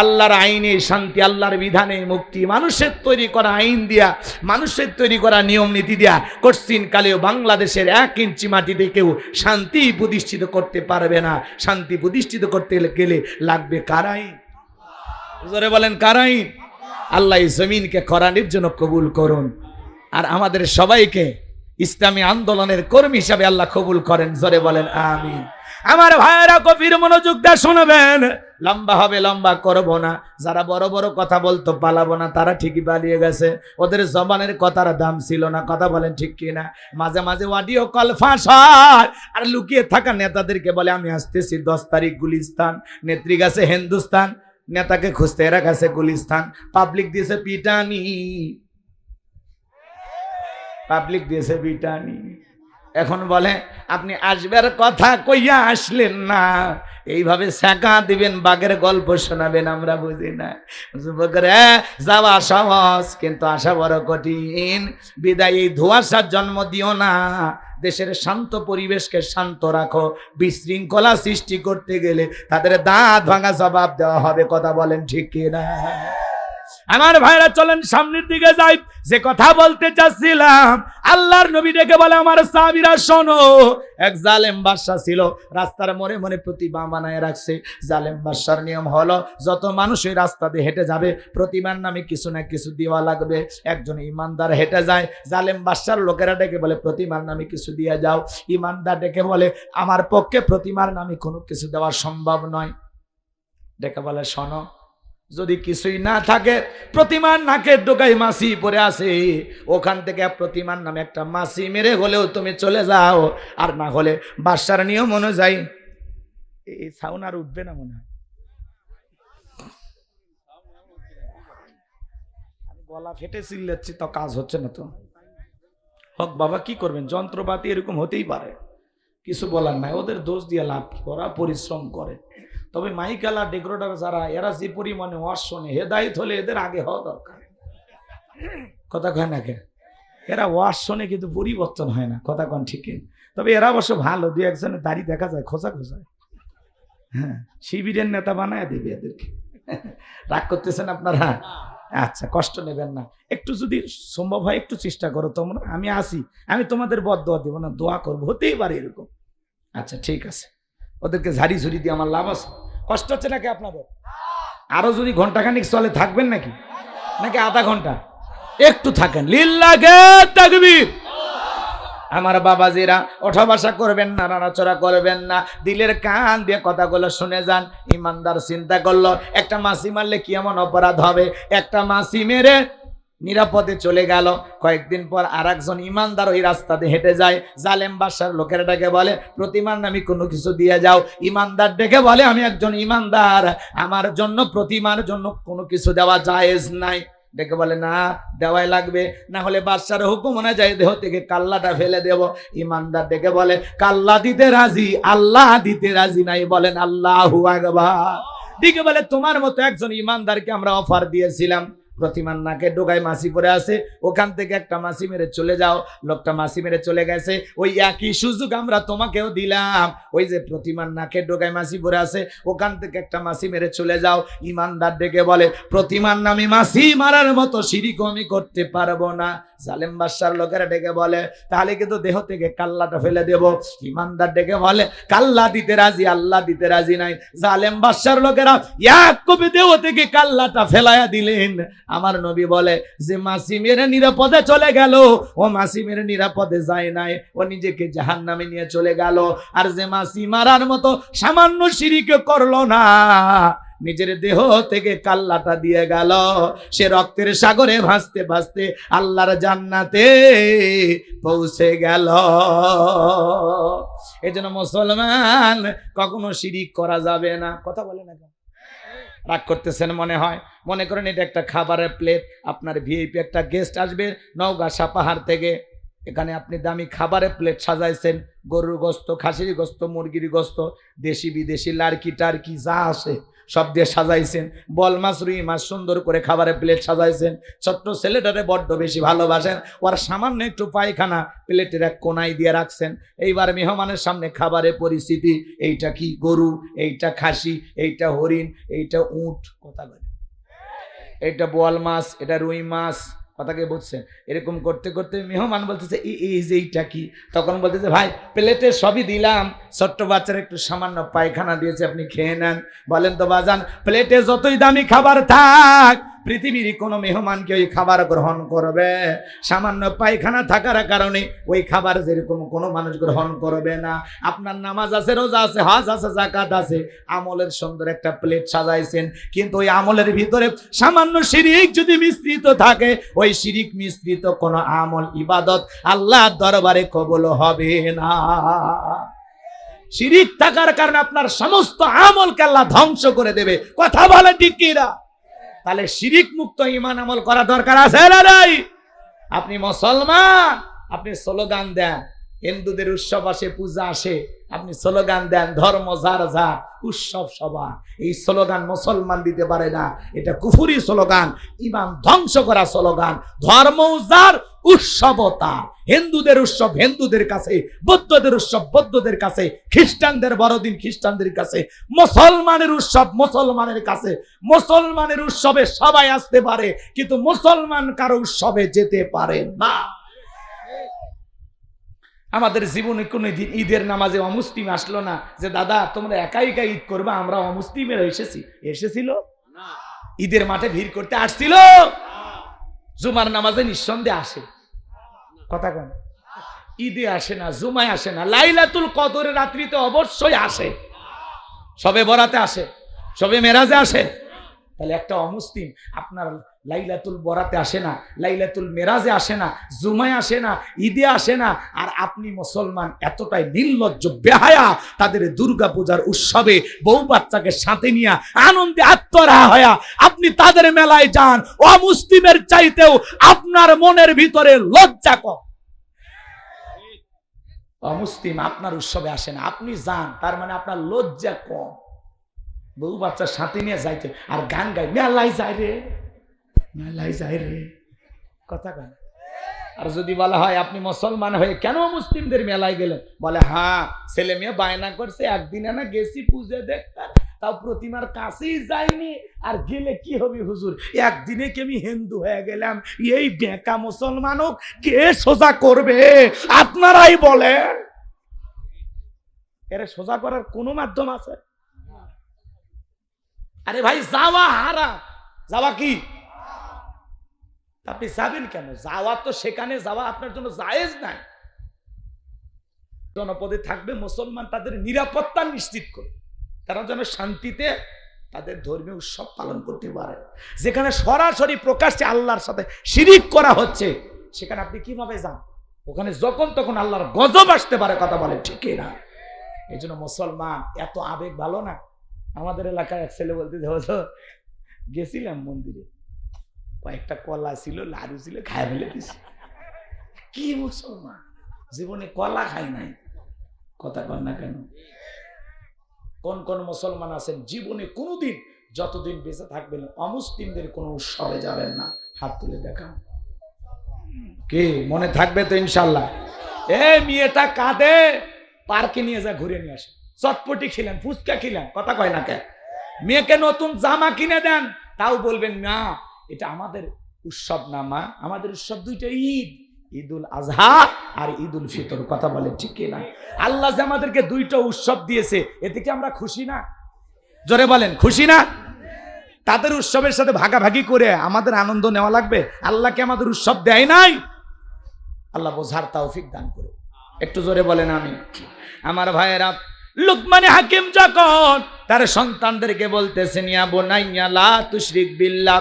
আল্লাহর আইনে শান্তি, আল্লাহর বিধানে মুক্তি, মানুষের তৈরি করা আইন দিয়া, মানুষের তৈরি করা নিয়ম নীতি দিয়া কঠিন কালেও বাংলাদেশের 1 ইঞ্চি মাটিতে কেউ শান্তি প্রতিষ্ঠিত করতে পারবে না। শান্তি প্রতিষ্ঠিত করতে গেলে লাগবে কার আইন? জোরে বলেন কার আইন? আল্লাহ এই জমিনকে কোরআনের জন্য কবুল করুন, আর আমাদের সবাইকে ইসলামী আন্দোলনের কর্মী হিসাবে আল্লাহ কবুল করেন। জোরে বলেন আমিন। আমার ভাইয়েরা গভীর মনোযোগ দিয়ে শুনবেন, লম্বা হবে, লম্বা করব না। যারা বড় বড় কথা বলতো পালাবো না, তারা ঠিকই পালিয়ে গেছে, ওদের জবানের কথার দাম ছিল না। কথা বলেন ঠিক কিনা? মাঝে মাঝে অডিও কল ফাঁস হয়, আর লুকিয়ে থাকা নেতাদেরকে বলে আমি আসতেছি 10 তারিখ গুলিস্তান, নেত্রী গেছে হিন্দুস্তান, নেতাকে খুঁজতে এরা গেছে গুলিস্তান, পাবলিক দিয়েছে পিটানি, পাবলিক দিয়েছে পিটানি। এখন বলে আপনি আসবার কথা কইয়া আসলেন না, এইভাবে শেখা দিবেন, বাঘের গল্প শোনাবেন, আমরা বুঝি না। যুবকের যাওয়া সহজ কিন্তু আসা বড় কঠিন, বিদায় এই ধোঁয়াশার জন্ম দিও না। দেশের শান্ত পরিবেশকে শান্ত রাখো, বিশৃঙ্খলা সৃষ্টি করতে গেলে তাদের দাঁত ভাঙা জবাব দেওয়া হবে। কথা বলেন ঠিক কিনা? আমার ভাইরা চলেন সামনের দিকে যাই। যে কথা বলতে চাচ্ছিলাম, আল্লাহর নবী ডেকে বলে আমার সাহাবীরা শোনো, এক জালেম বাদশা ছিল, রাস্তার মোড়ে মোড়ে প্রতিমা বানায় রাখছে। জালেম বাদশার নিয়ম হলো যত মানুষ ওই রাস্তা দিয়ে হেঁটে যাবে প্রতিমার নামে কিছু না কিছু দেওয়া লাগবে। একজন ইমানদার হেঁটে যায়, জালেম বাদশার লোকেরা ডেকে বলে প্রতিমার নামে কিছু দিয়ে যাও। ইমানদার ডেকে বলে আমার পক্ষে প্রতিমার নামে কোনো কিছু দেওয়া সম্ভব নয়। ডেকে বলে শোনো, যদি কিছুই না থাকে, প্রতিমার নাকের ডোকায় মাছি পড়ে আছে, ওখান থেকে প্রতিমার নামে একটা মাছি মেরে হলেও তুমি চলে যাও, আর না হলে বাদশার নিয়ম অনুযায়ী এই সাউন্ড আর উঠবে না মনে হয়। আমি গলা ফেটে চিল্লাচ্ছি, তো কাজ হচ্ছে না তো। হক বাবা, কি করবেন, যন্ত্রপাতি এরকম হতেই পারে, কিছু বলার নাই, ওদের দোষ দিয়ে লাভ কি, ওরা পরিশ্রম করে। তবে মাইকালা ডেকোরেটর যারা, এরা যে পরিমাণে ওয়াজ শোনে, হেদায়েত হলে এদের আগে হওয়া দরকার। কথা কয় না কে? এরা ওয়াজ শোনে কিন্তু পরিবর্তন হয় না। কথা কন ঠিক। তবে এরা অবশ্য ভালো, 2-1জনের দাড়ি দেখা যায় খোঁচা খোঁচায়, হ্যাঁ, শিবিরের নেতা বানায় দেবে এদেরকে। রাগ করতেছেন আপনারা? আচ্ছা, কষ্ট নেবেন না, একটু যদি সম্ভব হয় একটু চেষ্টা করো তোমরা। আমি আসি, আমি তোমাদের বদদোয়া দেবো না, দোয়া করবো, হতেই পারে এরকম। আচ্ছা ঠিক আছে, ওদেরকে ঝাড়ি ঝুড়ি দিয়ে আমার লাভ আছে। কষ্ট হচ্ছে নাকি আপনাদের? আরো যদি ঘন্টাখানিক চলে থাকবেন নাকি, নাকি আধা ঘন্টা একটু থাকেন? লিল্লাহে তাকবীর। আমার বাবাজিরা, ওঠা বসা করবেন না, নাড়াচড়া করবেন না, দিলের কান দিয়ে কথাগুলো শুনে যান। ইমানদার চিন্তা করলো একটা মাছি মারলে কি এমন অপরাধ হবে, একটা মাছি মেরে নিরাপদে চলে গেল। কয়েকদিন পর আর একজন ইমানদার ওই রাস্তা দিয়ে হেঁটে যায়। জালেম বাদশার লোকেরা ডেকে বলে প্রতিমার নামে কোনো কিছু দিয়ে যাও। ইমানদার ডেকে বলে আমি একজন ইমানদার, আমার জন্য প্রতিমার জন্য কোনো কিছু দেওয়া জায়েজ নাই। ডেকে বলে না, দেওয়াই লাগবে, না হলে বাদশার হুকুম অনুযায়ী দেহ থেকে কাল্লাটা ফেলে দেব। ইমানদার ডেকে বলে কাল্লা দিতে রাজি, আল্লাহ দিতে রাজি নাই। বলেন আল্লাহু আকবার। ডেকে বলে তোমার মতো একজন ইমানদারকে আমরা অফার দিয়েছিলাম, প্রতিমার নাকে ডোকায় মাছি পড়ে আছে, ওখান থেকে একটা মাছি মেরে চলে যাও। লোকটা মাছি মেরে চলে গেছে, ওই একই সুযোগ আমরা তোমাকেও দিলাম। ওই যে প্রতিমার নাকে ডোকায় মাছি পড়ে আছে, ওখান থেকে একটা মাছি মেরে চলে যাও। ইমানদার ডেকে বলে প্রতিমার নামে মাছি মারার মতো শিরক আমি করতে পারবো না। জালেম বাদশার লোকেরা ডেকে বলে তাহলে কিন্তু দেহ থেকে কাল্লাটা ফেলে দেব। ইমানদার ডেকে বলে কাল্লা দিতে রাজি, আল্লাহ দিতে রাজি নাই। জালেম বাদশার লোকেরা এক কবি দেহ থেকে কাল্লাটা ফেলাইয়া দিলেন। আমার নবী বলে যে মাসিমের নিরাপদে চলে গেল, ও মাসিমের নিরাপদে যায় নাই, ও নিজেকে জাহান্নামে নিয়ে চলে গেল। আর যে মাসি মারার মতো সামান্য শিরিক করলো না, নিজের দেহ থেকে কাল্লাটা দিয়ে গেল, সে রক্তের সাগরে ভাসতে ভাসতে আল্লাহর জান্নাতে পৌঁছে গেল। এজন্য মুসলমান কখনো শিরিক করা যাবে না। কথা বলে না কেন? রাগ করতেছেন মনে হয়? মনে করেন এটা একটা খাবারের প্লেট, আপনার ভিআইপি একটা গেস্ট আসবে নওগাঁ সাপাহার থেকে, এখানে আপনি দামি খাবারের প্লেট সাজাইছেন, গরুর গোস্ত, খাসির গোস্ত, মুরগির গোস্ত, দেশি বিদেশি লাড়কি টার্কি যা আছে সব দিয়ে সাজাইছেন, বল মাছ, রুই মাছ সুন্দর করে খাবারের প্লেট সাজাইছেন। ছোট্ট ছেলেটারে বড্ড বেশি ভালোবাসেন, ওর সামান্য একটু পায়খানা প্লেটের এক কোনায় দিয়ে রাখছেন। এইবার মেহমানের সামনে খাবারের পরিস্থিতি, এইটা কি গরু, এইটা খাসি, এইটা হরিণ, এইটা উট, কথা বলে, এইটা বোয়াল মাছ, এটা রুই মাছ, কথাকে বুঝছেন? এরকম করতে করতে মেহমান বলতেছে এই যে এইটা কি? তখন বলতেছে ভাই প্লেটে সবই দিলাম, ছোট্ট বাচ্চার একটু সামান্য পায়খানা দিয়েছে, আপনি খেয়ে নেন। বলেন তো বাজান, প্লেটে যতই দামি খাবার থাক, পৃথিবীর কোনো মেহমানকে ওই খাবার গ্রহণ করবে? সামান্য পায়খানা থাকার কারণে ওই খাবার যেরকম কোনো মানুষ গ্রহণ করবে না। আপনার নামাজ আছে, রোজা আছে, হজ আছে, যাকাত আছে, আমলের সুন্দর একটা প্লেট সাজাইছেন, কিন্তু ওই আমলের ভিতরে সামান্য শিরিক যদি মিশ্রিত থাকে, ওই শিরিক মিশ্রিত কোনো আমল, ইবাদত আল্লাহর দরবারে কবুল হবে না। শিরিক থাকার কারণে আপনার সমস্ত আমলকে আল্লাহ ধ্বংস করে দেবে। কথা বলে ঠিক কিনা? তাহলে শিরিক মুক্ত ঈমান আমল করা দরকার আছে না নাই? আপনি মুসলমান, আপনি স্লোগান দেন, হিন্দুদের উৎসব আসে, পূজা আসে, আপনি স্লোগান দেন ধর্ম যার যার, উৎসব সবার। এই স্লোগান মুসলমান দিতে পারে না, এটা কুফরি স্লোগান, ঈমান ধ্বংস করা স্লোগান। ধর্ম যার, উৎসবতা, হিন্দুদের উৎসব হিন্দুদের কাছে, বৌদ্ধদের উৎসব বৌদ্ধদের কাছে, খ্রিস্টানদের বড়দিন খ্রিস্টানদের কাছে, মুসলমানের উৎসব মুসলমানের কাছে। মুসলমানের উৎসবে সবাই আসতে পারে, কিন্তু মুসলমান কারো উৎসবে যেতে পারে না। আমাদের জীবনে কোনো দিন ঈদের নামাজে অমুসলিম আসলো না যে দাদা তোমরা একাই একা ঈদ করবে, আমরা অমুসলিমের এসেছিল? ঈদের মাঠে ভিড় করতে আসছিল? জুমার নামাজে নিঃসন্দেহে আসে, কথা কেন? ঈদে আসে না, জুমায় আসে না, লাইলাতুল কদরের রাত্রিতে অবশ্যই আসে, সবে বরাতে আসে, সবে মেরাজে আসে। তাহলে একটা অমুসলিম আপনার লাইলাতুল বরাতে আসে না, লাইলাতুল মেরাজে আসে না, জুমায় আসে না, ঈদে আসে না, আর আপনি মুসলমান এতটাই নির্লজ্জ বেহায়া, তাদের দুর্গা পূজার উৎসবে বউ বাচ্চাকে সাথে নিয়ে আনন্দে আত্মরা হয়া আপনি তাদের মেলায় যান। অমুসলিমের চাইতেও আপনার মনের ভিতরে লজ্জা কম। অমুসলিম আপনার উৎসবে আসে না, আপনি যান, তার মানে আপনার লজ্জা কম। বউ বাচ্চার সাথে নিয়ে যাইতে আর গান গাই, মেলাই যায় রে, মেলাই যায় রে, কথা কেন? আর যদি বলা হয় আপনি মুসলমান হয়ে কেন মুসলিমদের মেলায় গেলেন, বলে হ্যাঁ ছেলে মেয়ে বায়না করছে, একদিনে না গেছি পুজো দেখতে, তাও প্রতিমার কাছেই যাইনি, আর গেলে কি হবে হুজুর, একদিনে কি আমি হিন্দু হয়ে গেলাম? এই বেঁকা মুসলমানও কে সোজা করবে? আপনারাই বলেন। এর সোজা করার কোনো মাধ্যম আছে? আরে ভাই যাওয়া হারাম। যাওয়া কি? আপনি যাবেন কেন? যাওয়া তো সেখানে যাওয়া আপনার জন্য জায়েজ নাই। জনপদে থাকবে মুসলমান, তাদের নিরাপত্তা নিশ্চিত করে, তারা যেন শান্তিতে তাদের ধর্মীয় উৎসব পালন করতে পারে। যেখানে সরাসরি প্রকাশ্যে আল্লাহর সাথে শিরিক করা হচ্ছে, সেখানে আপনি কিভাবে যান? ওখানে যখন তখন আল্লাহর গজব আসতে পারে, কথা বলে ঠিক না? এই জন্য মুসলমান এত আবেগ ভালো না। আমাদের এলাকায় এক ছেলে বলতে হলো, গেছিলাম মন্দিরে, কয়েকটা কলা ছিল, লাড়ু ছিল, খায় ফেলে দিছি। কি মুসলমান জীবনে কলা খাই নাই, কথা কন না কেন? কোন কোন মুসলমান আছেন জীবনে কোনোদিন যতদিন বেঁচে থাকবেন অমুসলিমদের কোনো উৎসবে যাবেন না? হাত তুলে দেখান। কি মনে থাকবে তো ইনশাল্লাহ? মেয়েটা কাঁদে, পার্কে নিয়ে যা ঘুরে নিয়ে আসে, চটপটি খেলেন, ফুচকা খেলেন, কথা কয় না কে? মেয়েকে নতুন জামা কিনে দেন, তাও বলবেন না এটা আমাদের উৎসব না মা, আমাদের উৎসব দুইটা, ঈদ, ঈদুল আজহা আর ঈদুল ফিতর। কথা বলে ঠিক কিনা? আল্লাহ যে আমাদেরকে দুইটা উৎসব দিয়েছে, এতে কি আমরা খুশি না? জোরে বলেন, খুশি না? তাদের উৎসবের সাথে ভাগাভাগি করে আমাদের আনন্দ নেওয়া লাগবে। আল্লাহকে আমাদের উৎসব দেয় নাই। আল্লাহ বোঝার তৌফিক দান করুন। একটু জোরে বলেন আমি। আমার ভাইয়েরা, লুকমান হাকিম যখন তার সন্তানদেরকে বলতেছেন, ইয়া বুনাইয়া লা তুশরিক বিল্লাহ,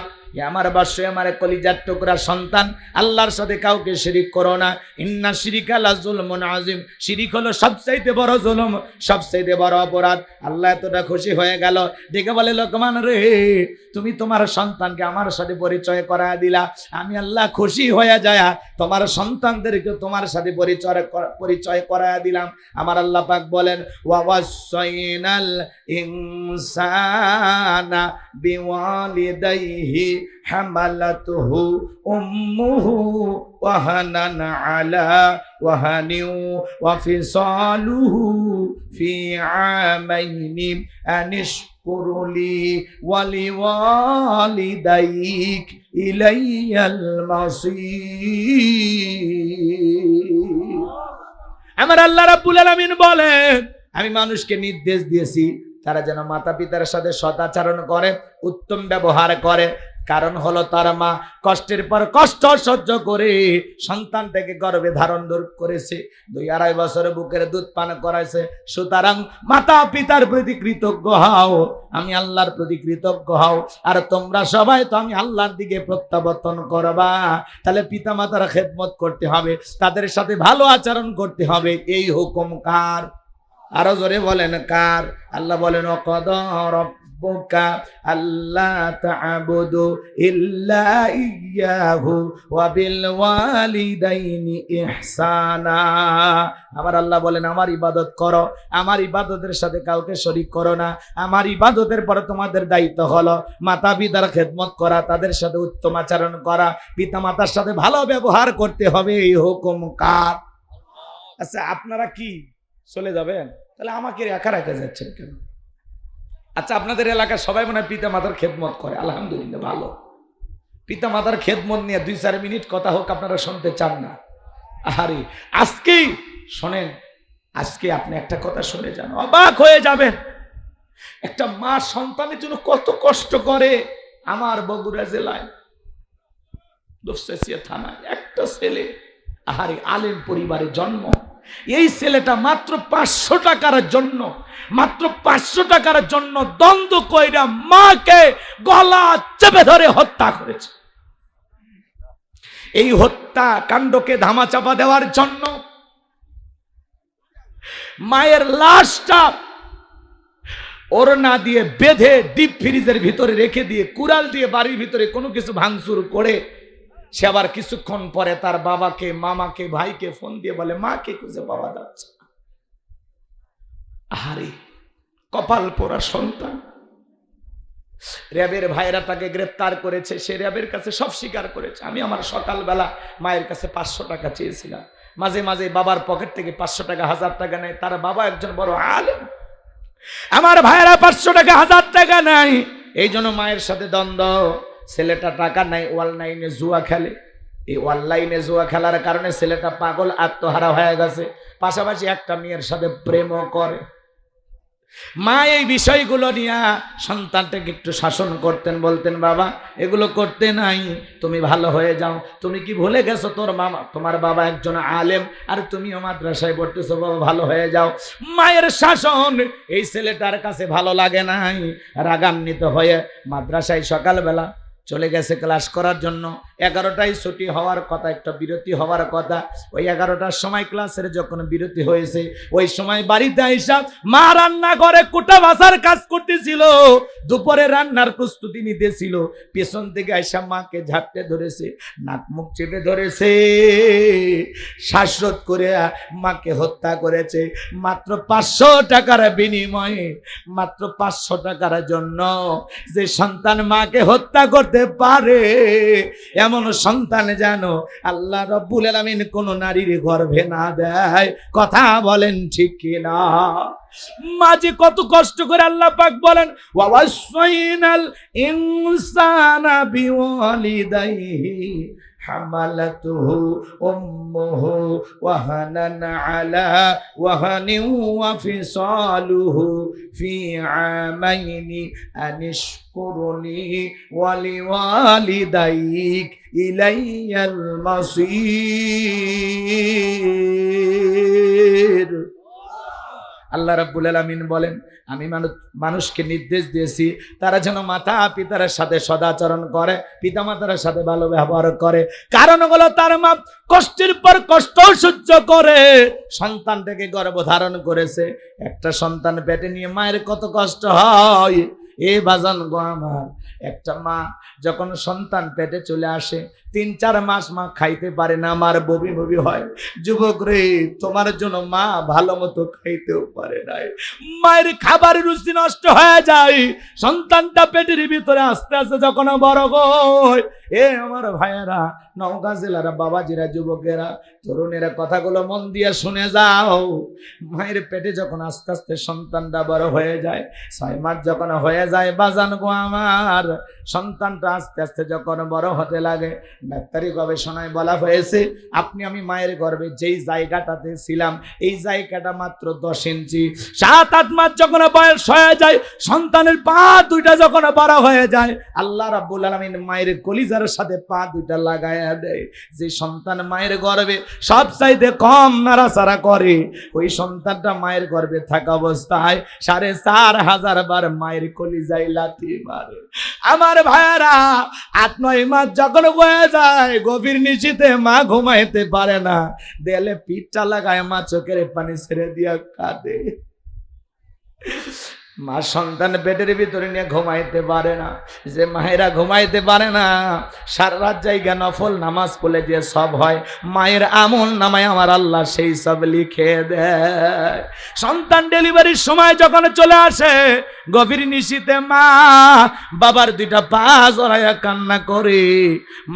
আমার বাস্য, আমার কলিজার টুকরা সন্তান, আল্লাহর সাথে কাউকে শিরিক করো না। ইন্না শিরিকা লা যুলমুন আযীম, শিরিক হলো সবচাইতে বড় জুলুম, সবচাইতে বড় অপরাধ। আল্লাহ এতটা খুশি হয়ে গেল, দেখে বলে, লোকমান রে, তুমি তোমার সন্তানকে আমার সাথে পরিচয় করায় দিলা, আমি আল্লাহ খুশি হয়ে যায় তোমার সন্তানদেরকে তোমার সাথে পরিচয় করায় দিলাম। আমার আল্লাহ পাক বলেন, ওয়া ওয়াসাইনাল ইনসানা বিওয়ালিদাইহি হামালাতুহু উম্মুহু ওয়াহানান আলা ওয়াহানিউ ওয়া ফিসালুহু ফি আমাইনি আনিশকুরলি ওয়া লিওয়ালিদাইক ইলাইয়াল মাসীর। আমার আল্লাহ রাব্বুল আলামিন বলেন, আমি মানুষকে নির্দেশ দিয়েছি তারা যেন মাতা পিতার সাথে সদাচরণ করে, উত্তম ব্যবহার করে। কারণ হলো তার মা কষ্টের পর কষ্ট সহ্য করে সন্তানটাকে গর্ভে ধারণ করেছে, 2-2.5 বছর বুকের দুধ পান করাইছে। সুতরাং মাতা পিতার প্রতি কৃতজ্ঞ হও, আমি আল্লাহর প্রতি কৃতজ্ঞ হও। আর তোমরা সবাই তো আমি আল্লাহর দিকে প্রত্যাবর্তন করবা, তাহলে পিতা মাতার খেদমত করতে হবে, তাদের সাথে ভালো আচরণ করতে হবে। এই হুকুম কার? আরো জোরে বলেন, কার? আল্লাহ বলেন, ওয়াকাদা রাব্বুকা আল্লা তা'বুদু ইল্লা ইয়্যাহু ওয়া বিল ওয়ালিদাইনি ইহসানা। আমার আল্লাহ বলেন, আমার ইবাদত করো, আমার ইবাদতের সাথে কাউকে শরীক করো না। আমার ইবাদতের পরে তোমাদের দায়িত্ব হলো মাতা পিতার খেদমত করা, তাদের সাথে উত্তম আচরণ করা, পিতা মাতার সাথে ভালো ব্যবহার করতে হবে। এই হুকুম কার? আচ্ছা, আপনারা কি চলে যাবেন? তাহলে আমাকে একা রেখে যাচ্ছেন কেন? আচ্ছা, আপনাদের এলাকায় সবাই মনে হয় পিতা মাতার খেদমত করে, আলহামদুলিল্লাহ, ভালো। পিতা মাতার খেদমত নিয়ে 2-4 মিনিট কথা হোক, আপনারা শুনতে চান না? আরে আজকেই শোনেন, আজকে আপনি একটা কথা শুনে যান, অবাক হয়ে যাবেন। একটা মা সন্তানের জন্য কত কষ্ট করে। আমার বগুড়া জেলায় দোস্তেছিয়া থানায় একটা ছেলে, আহারে আলেম পরিবারে জন্ম, এই ছেলেটা মাত্র 500 টাকার জন্য, মাত্র 500 টাকার জন্য দ্বন্দ্ব কইরা মাকে গলা চেপে ধরে হত্যা করেছে। এই হত্যা কাণ্ডকে ধামাচাপা দেওয়ার জন্য মায়ের লাশটা ওড়না দিয়ে বেঁধে ডিপ ফ্রিজের ভিতরে রেখে দিয়ে, কুড়াল দিয়ে বাড়ির ভিতরে কোনো কিছু ভাঙচুর করে সে আবার কিছুক্ষণ পরে তার বাবাকে, মামাকে, ভাইকে ফোন দিয়ে বলে, মাকে খুঁজে পাওয়া যাচ্ছে না। আহারে কপাল পোড়া সন্তান। র্যাবের ভাইরা তাকে গ্রেফতার করেছে, সে র্যাবের কাছে সব স্বীকার করেছে। আমি আমার সকালবেলা মায়ের কাছে 500 টাকা চেয়েছিলাম, মাঝে মাঝে বাবার পকেট থেকে 500 টাকা, 1000 টাকা নেয়। তার বাবা একজন বড় আলেম। আমার ভাইরা 500 টাকা, 1000 টাকা নাই, এই জন্য মায়ের সাথে দ্বন্দ্ব। ছেলেটা টাকা নাই, অনলাইনে জুয়া খেলে। এই অনলাইনে জুয়া খেলার কারণে ছেলেটা পাগল, আত্মহারা হয়ে গেছে। পাশাপাশি একটা মেয়ের সাথে প্রেমও করে। মা এই বিষয়গুলো নিয়ে সন্তানটাকে একটু শাসন করতেন, বলতেন, বাবা এগুলো করতে নাই, তুমি ভালো হয়ে যাও। তুমি কি ভুলে গেছো তোমার বাবা একজন আলেম, আর তুমিও মাদ্রাসায় পড়তেছো, বাবা ভালো হয়ে যাও। মায়ের শাসন এই ছেলেটার কাছে ভালো লাগে নাই, রাগান্বিত হয়ে মাদ্রাসায় সকালবেলা চলে গেছে ক্লাস করার জন্য। 11টায় ছুটি হওয়ার কথা, একটা বিরতি হওয়ার কথা। ওই 11টার সময় ক্লাসের যখন বিরতি হয়েছে, ওই সময় বাড়িতে আইসা মা রান্না করে কোটা ভাষার কাজ করতেছিল, দুপুরে রান্নার প্রস্তুতি নিতেছিল। পেছন থেকে আইসা মাকে ঝাপটে ধরেছে, নাক মুখ চেপে ধরেছে, শ্বাসরোধ করে মাকে হত্যা করেছে। মাত্র 500 টাকার বিনিময়ে, মাত্র 500 টাকার জন্য যে সন্তান মাকে হত্যা করতে পারে, এমন সন্তান যেন আল্লাহ রাব্বুল আলামিন কোন নারীর গর্ভে না দেয়। কথা বলেন ঠিক কিনা? মাঝে কত কষ্ট করে আল্লাহ পাক বলেন ওয়াসাইনাল ইনসানা বিওয়ালিদাইহি হামালাতুহু উম্মুহু ওয়াহানান আলা ওয়াহানিন ওয়া ফিসালুহু ফি আমাইনি আনিশকুরনি ওয়া লিওয়ালিদাইক ইলাইয়াল মাসির। আল্লাহ রাব্বুল আলামিন বলেন আমি মানুষকে নির্দেশ দিয়েছি তারা যেন মাতা পিতার সাথে সদাচরণ করে, পিতামাতার সাথে ভালো ব্যবহার করে। কারণ হলো তার মা কষ্টের পর কষ্ট সহ্য করে সন্তানটাকে গর্ভধারণ করেছে। একটা সন্তান পেটে নিয়ে মায়ের কত কষ্ট হয়। এ বাজান গো আমার, একটা মা যখন সন্তান পেটে চলে আসে 3-4 মাস মা খাইতে পারে না, আমার বমি বমি হয়। যুবক রে, তোমার জন্য মা ভালো মতো খাইতেও পারে নাই, মায়ের খাবার রুচি নষ্ট হয়ে যায়। সন্তানটা পেটের ভিতরে আস্তে আস্তে যখন বড় হয়, এ আমার ভাইয়েরা, নওগাঁ জেলার বাবাজিরা, যুবকেরা, তরুণেরা, কথাগুলো মন দিয়ে শুনে যাও। মায়ের পেটে যখন আস্তে আস্তে সন্তানটা বড় হয়ে যায়, 6 মাস যখন হয়ে যায় বাজান গো আমার, সন্তানটা আস্তে আস্তে যখন বড় হতে লাগে, ডাক্তারি গবেষণায় বলা হয়েছে আপনি আমি মায়ের গর্ভে যেই জায়গাটাতে ছিলাম এই জায়গাটা মাত্র 10 ইঞ্চি। 7-8 মাস যখন বয়স হয়ে যায়, সন্তানের পা দুইটা যখন বড় হয়ে যায়, আল্লাহ রাব্বুল আলামিন মায়ের কলিজার সাথে পা দুইটা লাগায়া দেয়। যে সন্তান মায়ের গর্ভে সব চাইতে কম নাড়াচাড়া করে, ওই সন্তানটা মায়ের গর্ভে থাকা অবস্থায় 4,500 বার মায়ের কলিজায় লাথি মারে। আমার ভাইয়েরা, 8-9 মাস যখন হয়ে যায়, গভীর নিশীথে মা ঘুমাইতে পারে না, দেয়ালে পিঠটা লাগায় মা চোখের পানি ছেড়ে দিয়া কাঁদে। মা সন্তান পেটের ভিতরে নিয়ে ঘুমাইতে পারে না। যে মায়েরা ঘুমাইতে পারে না, সারা রাত জায়গা নফল নামাজ পড়লে যে সব হয়, মায়ের আমল নামায় আমার আল্লাহ সেই সব লিখে দেয়। সন্তান ডেলিভারির সময় যখন চলে আসে, গভীর নিশীথে মা বাবার 2টা পা জড়াইয়া কান্না করে।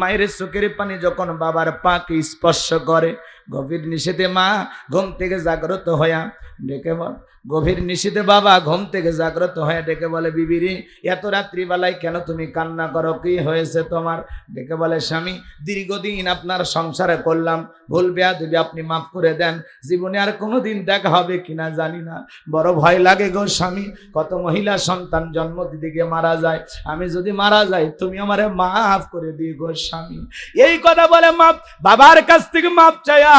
মায়ের চোখের পানি যখন বাবার পাকে স্পর্শ করে, গভীর নিশীথে মা ঘুম থেকে জাগ্রত হইয়া ডেকে বল, গভীর নিশীথে বাবা ঘুম থেকে জাগ্রত হয়ে ডেকে বলে, বিবিরি এত রাত্রিবেলায় কেন তুমি কান্না করো, কি হয়েছে তোমার? ডেকে বলে, স্বামী দীর্ঘদিন আপনার সংসারে করলাম, ভুল বেয়াদবি আপনি মাফ করে দেন, জীবনে আর কোনোদিন দেখা হবে কিনা জানি না, বড় ভয় লাগে গো স্বামী। কত মহিলা সন্তান জন্ম দিতে গিয়ে মারা যায়, আমি যদি মারা যাই তুমি আমারে মাফ করে দিও গো স্বামী। এই কথা বলে মাপ বাবার কাছ থেকে মাপ চাইয়া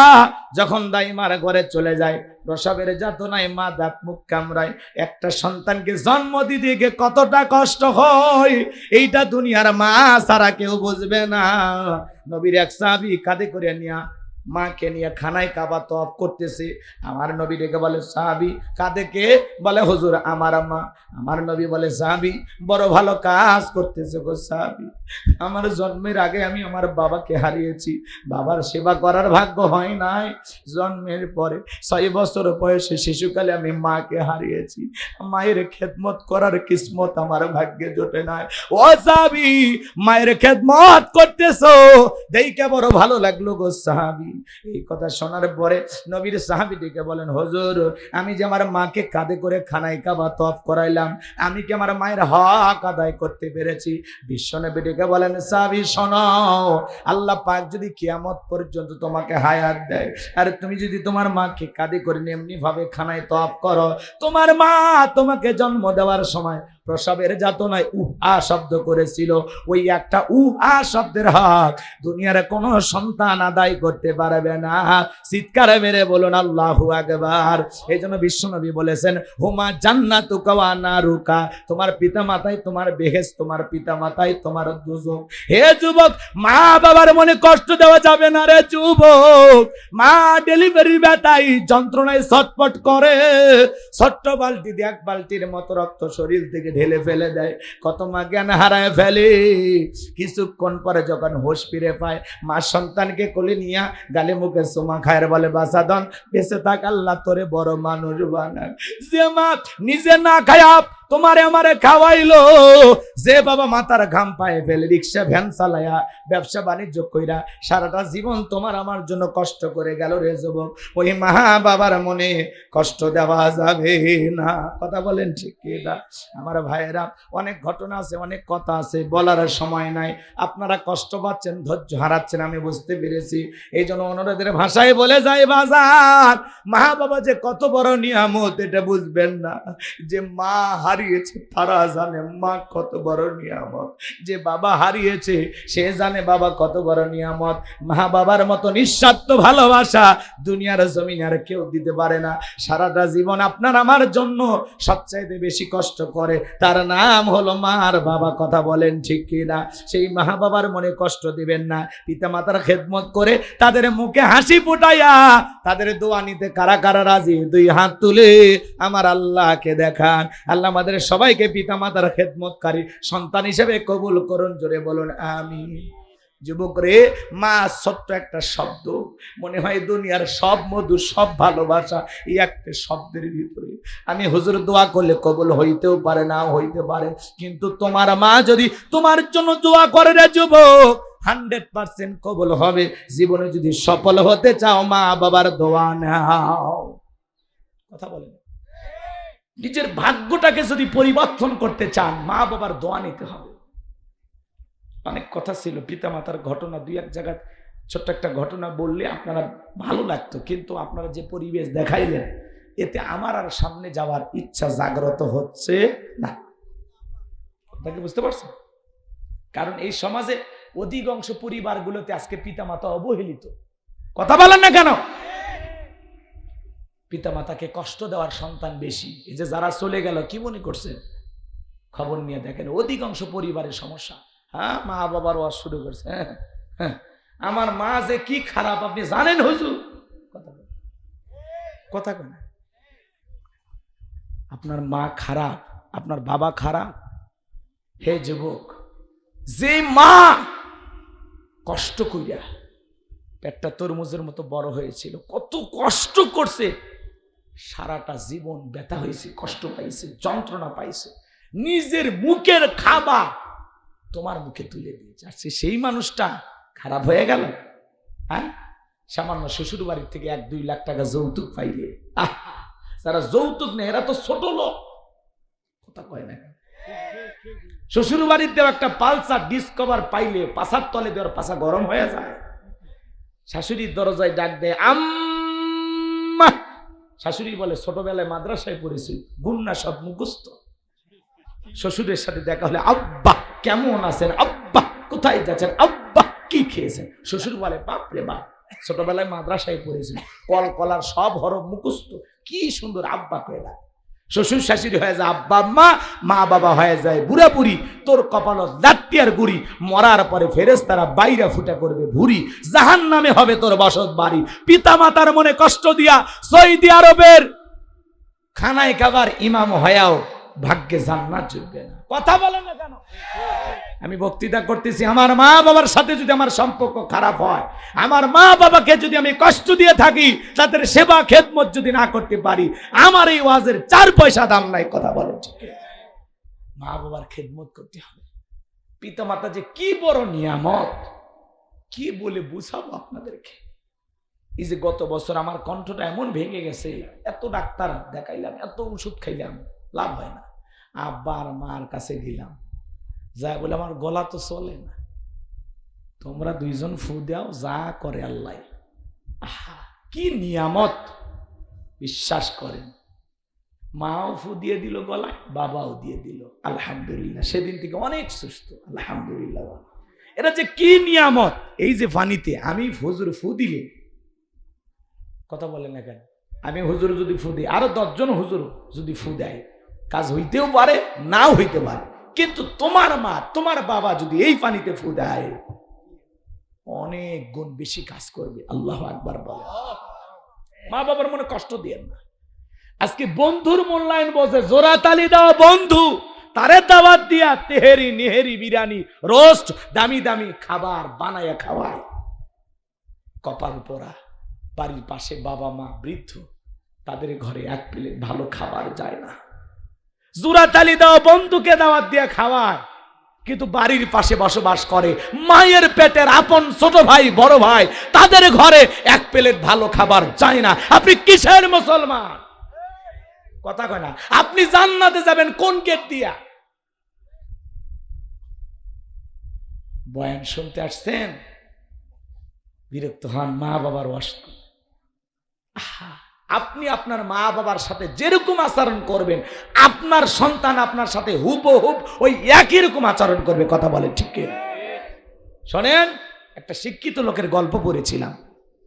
যখন দাইমার ঘরে চলে যায়, প্রসবের যাতনায় মা দাঁত মুখ কামড়ায়। একটা সন্তানকে জন্ম দিতে গিয়ে কতটা কষ্ট হয়, এইটা দুনিয়ার মা ছাড়া কেউ বুঝবে না। নবীর এক সাহাবী কাঁধে করে নিয়া মাকে নিয়ে খানায় কাবা তওয়াফ করতেছে। আমার নবী ডেকে বলে, সাহাবী কাঁধে কে? বলে, হুজুর আমার আম্মা। আমার নবী বলে, সাহাবী বড় ভালো কাজ করতেছে গো সাহাবী, আমার জন্মের আগে আমি আমার বাবাকে হারিয়েছি, বাবার সেবা করার ভাগ্য হয় নাই। জন্মের পরে 6 বছর বয়সে শিশুকালে আমি মাকে হারিয়েছি, মায়ের খেদমত করার কিসমত আমার ভাগ্যে জোটে নাই। ও সাহাবী, মায়ের খেদমত করতেছো দেখে বড় ভালো লাগলো গো সাহাবী। এই কথা শোনার পরে নবীর সাহাবী ডেকে বলেন, হুজুর আমি যে আমার মাকে কাঁধে করে খানায় কাবা তওয়াফ করাইলাম, আমি কি আমার মায়ের হক আদায় করতে পেরেছি? বিশ্বনবী ডেকে বলেন, সাহাবী শোনো, আল্লাহ পাক যদি কিয়ামত পর্যন্ত তোমাকে হায়াত দেয়, আর তুমি যদি তোমার মাকে কাঁধে করে এমনি ভাবে খানায় তওয়াফ করো, তোমার মা তোমাকে জন্ম দেওয়ার সময় প্রসবের যাতনায় উহা শব্দ করেছিল, ওই একটা উহা শব্দের হক দুনিয়ার কোন সন্তান আদায় করতে পারবে না। চিৎকারে মেরে বলুন আল্লাহু আকবার। এই জন্য বিশ্বনবী বলেছেন, হুমা জান্নাতুকা ওয়া নারুকা, তোমার পিতা মাতাই তোমার বেহেশত, তোমার পিতা মাতাই তোমার দোজখ। হে যুবক, মা বাবার মনে কষ্ট দেওয়া যাবে না রে যুবক। মা ডেলিভারির ব্যথায় যন্ত্রণায় ছটফট করে, ছোট্ট বালতি দিয়ে 1 বালতির মতো রক্ত শরীর থেকে ঢেলে ফেলে দেয়। কত মা জ্ঞান হারায় ফেলে। কিছুক্ষণ পরে যখন হোশ ফিরে পায়, মা সন্তানকে কোলে নিয়ে গালে মুখে চুমা খায়, বলে, বাসাদন বেঁচে থাক, আল্লাহ তোরে বড় মানুষ বানাক। যে মা নিজে না খায়া তোমারে আমারে খাওয়াইলো, যে বাবা মাথার ঘাম পায়ে ফেলে রিক্সা ভ্যান চালায়া ব্যবসা বাণিজ্য কইরা সারাটা জীবন তোমার আমার জন্য কষ্ট করে গেল রে যুবক, ওই মা বাবার মনে কষ্ট দেওয়া যাবে না। কথা বলেন ঠিক কি না? আমার ভাইয়েরা, অনেক ঘটনা আছে, অনেক কথা আছে, বলার সময় নাই। আপনারা কষ্ট পাচ্ছেন, ধৈর্য হারাচ্ছেন, আমি বুঝতে পেরেছি। এই জন্য অনুরোধের ভাষায় বলে যায়, বাজার মা বাবা যে কত বড় নিয়ামত এটা বুঝবেন না। যে মা হারিয়েছে তারা জানে মা কত বড় নিয়ামত, যে বাবা হারিয়েছে সে জানে বাবা কত বড় নিয়ামত। মা বাবার মতো নিঃস্বার্থ ভালোবাসা দুনিয়ার জমিনে আর কেউ দিতে পারে না। সারাটা জীবন আপনার আমার জন্য সবচাইতে বেশি কষ্ট করে, তার নাম হলো মার বাবা। কথা বলেন ঠিক কি না? সেই মা বাবার মনে কষ্ট দিবেন না। পিতা মাতার খেদমত করে তাদের মুখে হাসি ফুটাইয়া তাদের দোয়া নিতে কারা কারা রাজি? দুই হাত তুলে আমার আল্লাহকে দেখান। আল্লাহ আমাদের সবাইকে পিতা মাতার খেদমতকারী সন্তান হিসেবে কবুল করুন। জোরে বলুন আমিন। যুবক রে, মা ছোট্ট একটা শব্দ, মনে হয় দুনিয়ার সব মধু সব ভালোবাসা এই একটা শব্দের ভিতরে। আমি হুজুর দোয়া করলে কবুল হইতেও পারে, নাও হইতে পারে, কিন্তু তোমার মা যদি তোমার জন্য দোয়া করে রে যুবক, 100% কবুল হবে। জীবনে যদি সফল হতে চাও মা বাবার দোয়া নাও। কথা বলেন, নিজের ভাগ্যটাকে যদি পরিবর্তন করতে চান মা বাবার দোয়া নিতে হবে। অনেক কথা ছিল, পিতা মাতার ঘটনা, দুই এক জায়গায় ছোট্ট একটা ঘটনা বললে আপনারা ভালো লাগতো, কিন্তু আপনারা যে পরিবেশ দেখাইলেন এতে আমার আর সামনে যাওয়ার ইচ্ছা জাগ্রত হচ্ছে না। কথাকে বুঝতে পারছেন? কারণ এই সমাজে অধিকাংশ পরিবারগুলোতে আজকে পিতা মাতা অবহেলিত। কথা বলেন না কেন? পিতা মাতাকে কষ্ট দেওয়ার সন্তান বেশি। এই যে যারা চলে গেল কি মনে করছেন? খবর নিয়ে দেখেন অধিকাংশ পরিবারের সমস্যা। হ্যাঁ, মা বাবার ওয়াজ শুরু করছে, হ্যাঁ আমার মা যে কি খারাপ আপনি জানেন হুজুর? কথা কেন? আপনার মা খারাপ, আপনার বাবা খারাপ? হে যুবক, যে মা কষ্ট কইরা পেটটা তরমুজের মতো বড় হয়েছিল, কত কষ্ট করছে, সারাটা জীবন ব্যথা হয়েছে, কষ্ট পাইছে, যন্ত্রণা পাইছে, নিজের মুখের খাবার তোমার মুখে তুলে দিয়েছে, আর সেই মানুষটা খারাপ হয়ে গেল। হ্যাঁ, সামান্য শ্বশুর বাড়ির থেকে 1-2 লাখ টাকা যৌতুক পাইলে, যারা যৌতুক নেই এরা তো ছোট লোক। কথা কয় না? শ্বশুর বাড়ির দেওয়া একটা পালসার ডিসকভার পাইলে পাশার তলে দেওয়ার পাশা গরম হয়ে যায়। শাশুড়ির দরজায় ডাক দেয় আম্মা, শাশুড়ি বলে ছোটবেলায় মাদ্রাসায় পড়েছি, গুন্না সব মুখস্থ। শ্বশুরের সাথে দেখা হলে আব্বা কেমন আছেন, আব্বা কোথায় যাচ্ছেন, আব্বা কি খেয়েছেন? শ্বশুর বলে বাপ রে বাপ, ছোটবেলায় মাদ্রাসায় পড়েছেন, কল কলার সব হরফ মুখস্থ, কি সুন্দর আব্বা কয়ে ডাক। শ্বশুর শাশুড়ি হয়ে যায় আব্বা আম্মা, মা বাবা হয়ে যায় বুড়া বুড়ি। তোর কপালত লাত্তি আর গুড়ি, মরার পরে ফেরেশতারা বাইরা ফুটা করবে ভুরি, জাহান্নামে হবে তোর বসত বাড়ি। পিতা মাতার মনে কষ্ট দিয়া সৌদি আরবের খানায় খাবার ইমাম হয়াও ভাগ্যে জান্নাত জুটবে না। কথা বলেন না কেন? আমি বক্তৃতা করতেছি, আমার মা বাবার সাথে যদি আমার সম্পর্ক খারাপ হয়, আমার মা বাবাকে যদি আমি কষ্ট দিয়ে থাকি, তাদের সেবা খেদমত যদি না করতে পারি, আমার এই ওয়াজের 4 পয়সা দাম নাই। কথা বলেন ঠিক? মা বাবার খেদমত করতে হবে। পিতা মাতা যে কি বড় নিয়ামত, কি বলে বুঝাবো আপনাদেরকে। এই যে গত বছর আমার কণ্ঠটা এমন ভেঙে গেছে, এত ডাক্তার দেখাইলাম, এত ওষুধ খাইলাম, লাভ হয় না। আব্বা আর মার কাছে গেলাম, যা বলে আমার গলা তো চলে না, তোমরা 2 জন ফু দাও, যা করে আল্লাহ। আহা কি নিয়ামত, বিশ্বাস করেন। মাও ফু দিয়ে দিল গলায়, বাবাও দিয়ে দিল, আলহামদুলিল্লাহ। সেদিন থেকে অনেক সুস্থ, আলহামদুলিল্লাহ। এটা যে কি নিয়ামত। এই যে পানিতে আমি হুজুর ফু দিলে, কথা বলেন না কেন? আমি হুজুর যদি ফু দিই, আরো 10 জন হুজুর যদি ফু দেয়, কাজ হইতেও পারে নাও হইতে পারে, কিন্তু তোমার মা তোমার বাবা যদি এই পানিতে ফু দেয়, অনেক গুণ বেশি কাজ করবে। আল্লাহু আকবার বলে। মা বাবার মনে কষ্ট দিয়েন না। আজকে বন্ধুর মূল্যায়ন বসে, জোড়া তালি দাও বন্ধু, তারে দাওয়াত দিয়া তেহেরি নেহেরি বিরিয়ানি রোস্ট দামি দামি খাবার বানায়া খাওয়ায়, কপাল পোড়া। বাড়ির পাশে বাবা মা বৃদ্ধ, তাদের ঘরে 1 প্লেট ভালো খাবার যায় না। জুরাতালি দাও, বন্ধুকে দাওয়াত দিয়ে খাওয়ায়, কিন্তু বাড়ির পাশে বসবাস করে মায়ের পেটের আপন ছোট ভাই বড় ভাই, তাদের ঘরে এক প্লেট ভালো খাবার যায় না। আপনি কিসের মুসলমান? কথা কয় না। আপনি জান্নাতে যাবেন কোন গেট দিয়া? বয়ান শুনতে আসছেন, বিরক্ত হন মা বাবার অসুখ। আপনি আপনার মা বাবার সাথে যেরকম আচরণ করবেন, আপনার সন্তান আপনার সাথে হুবহুব ওই একই রকম আচরণ করবে। কথা বলে ঠিক কি? শোনেন, একটা শিক্ষিত লোকের গল্প পড়েছিলাম।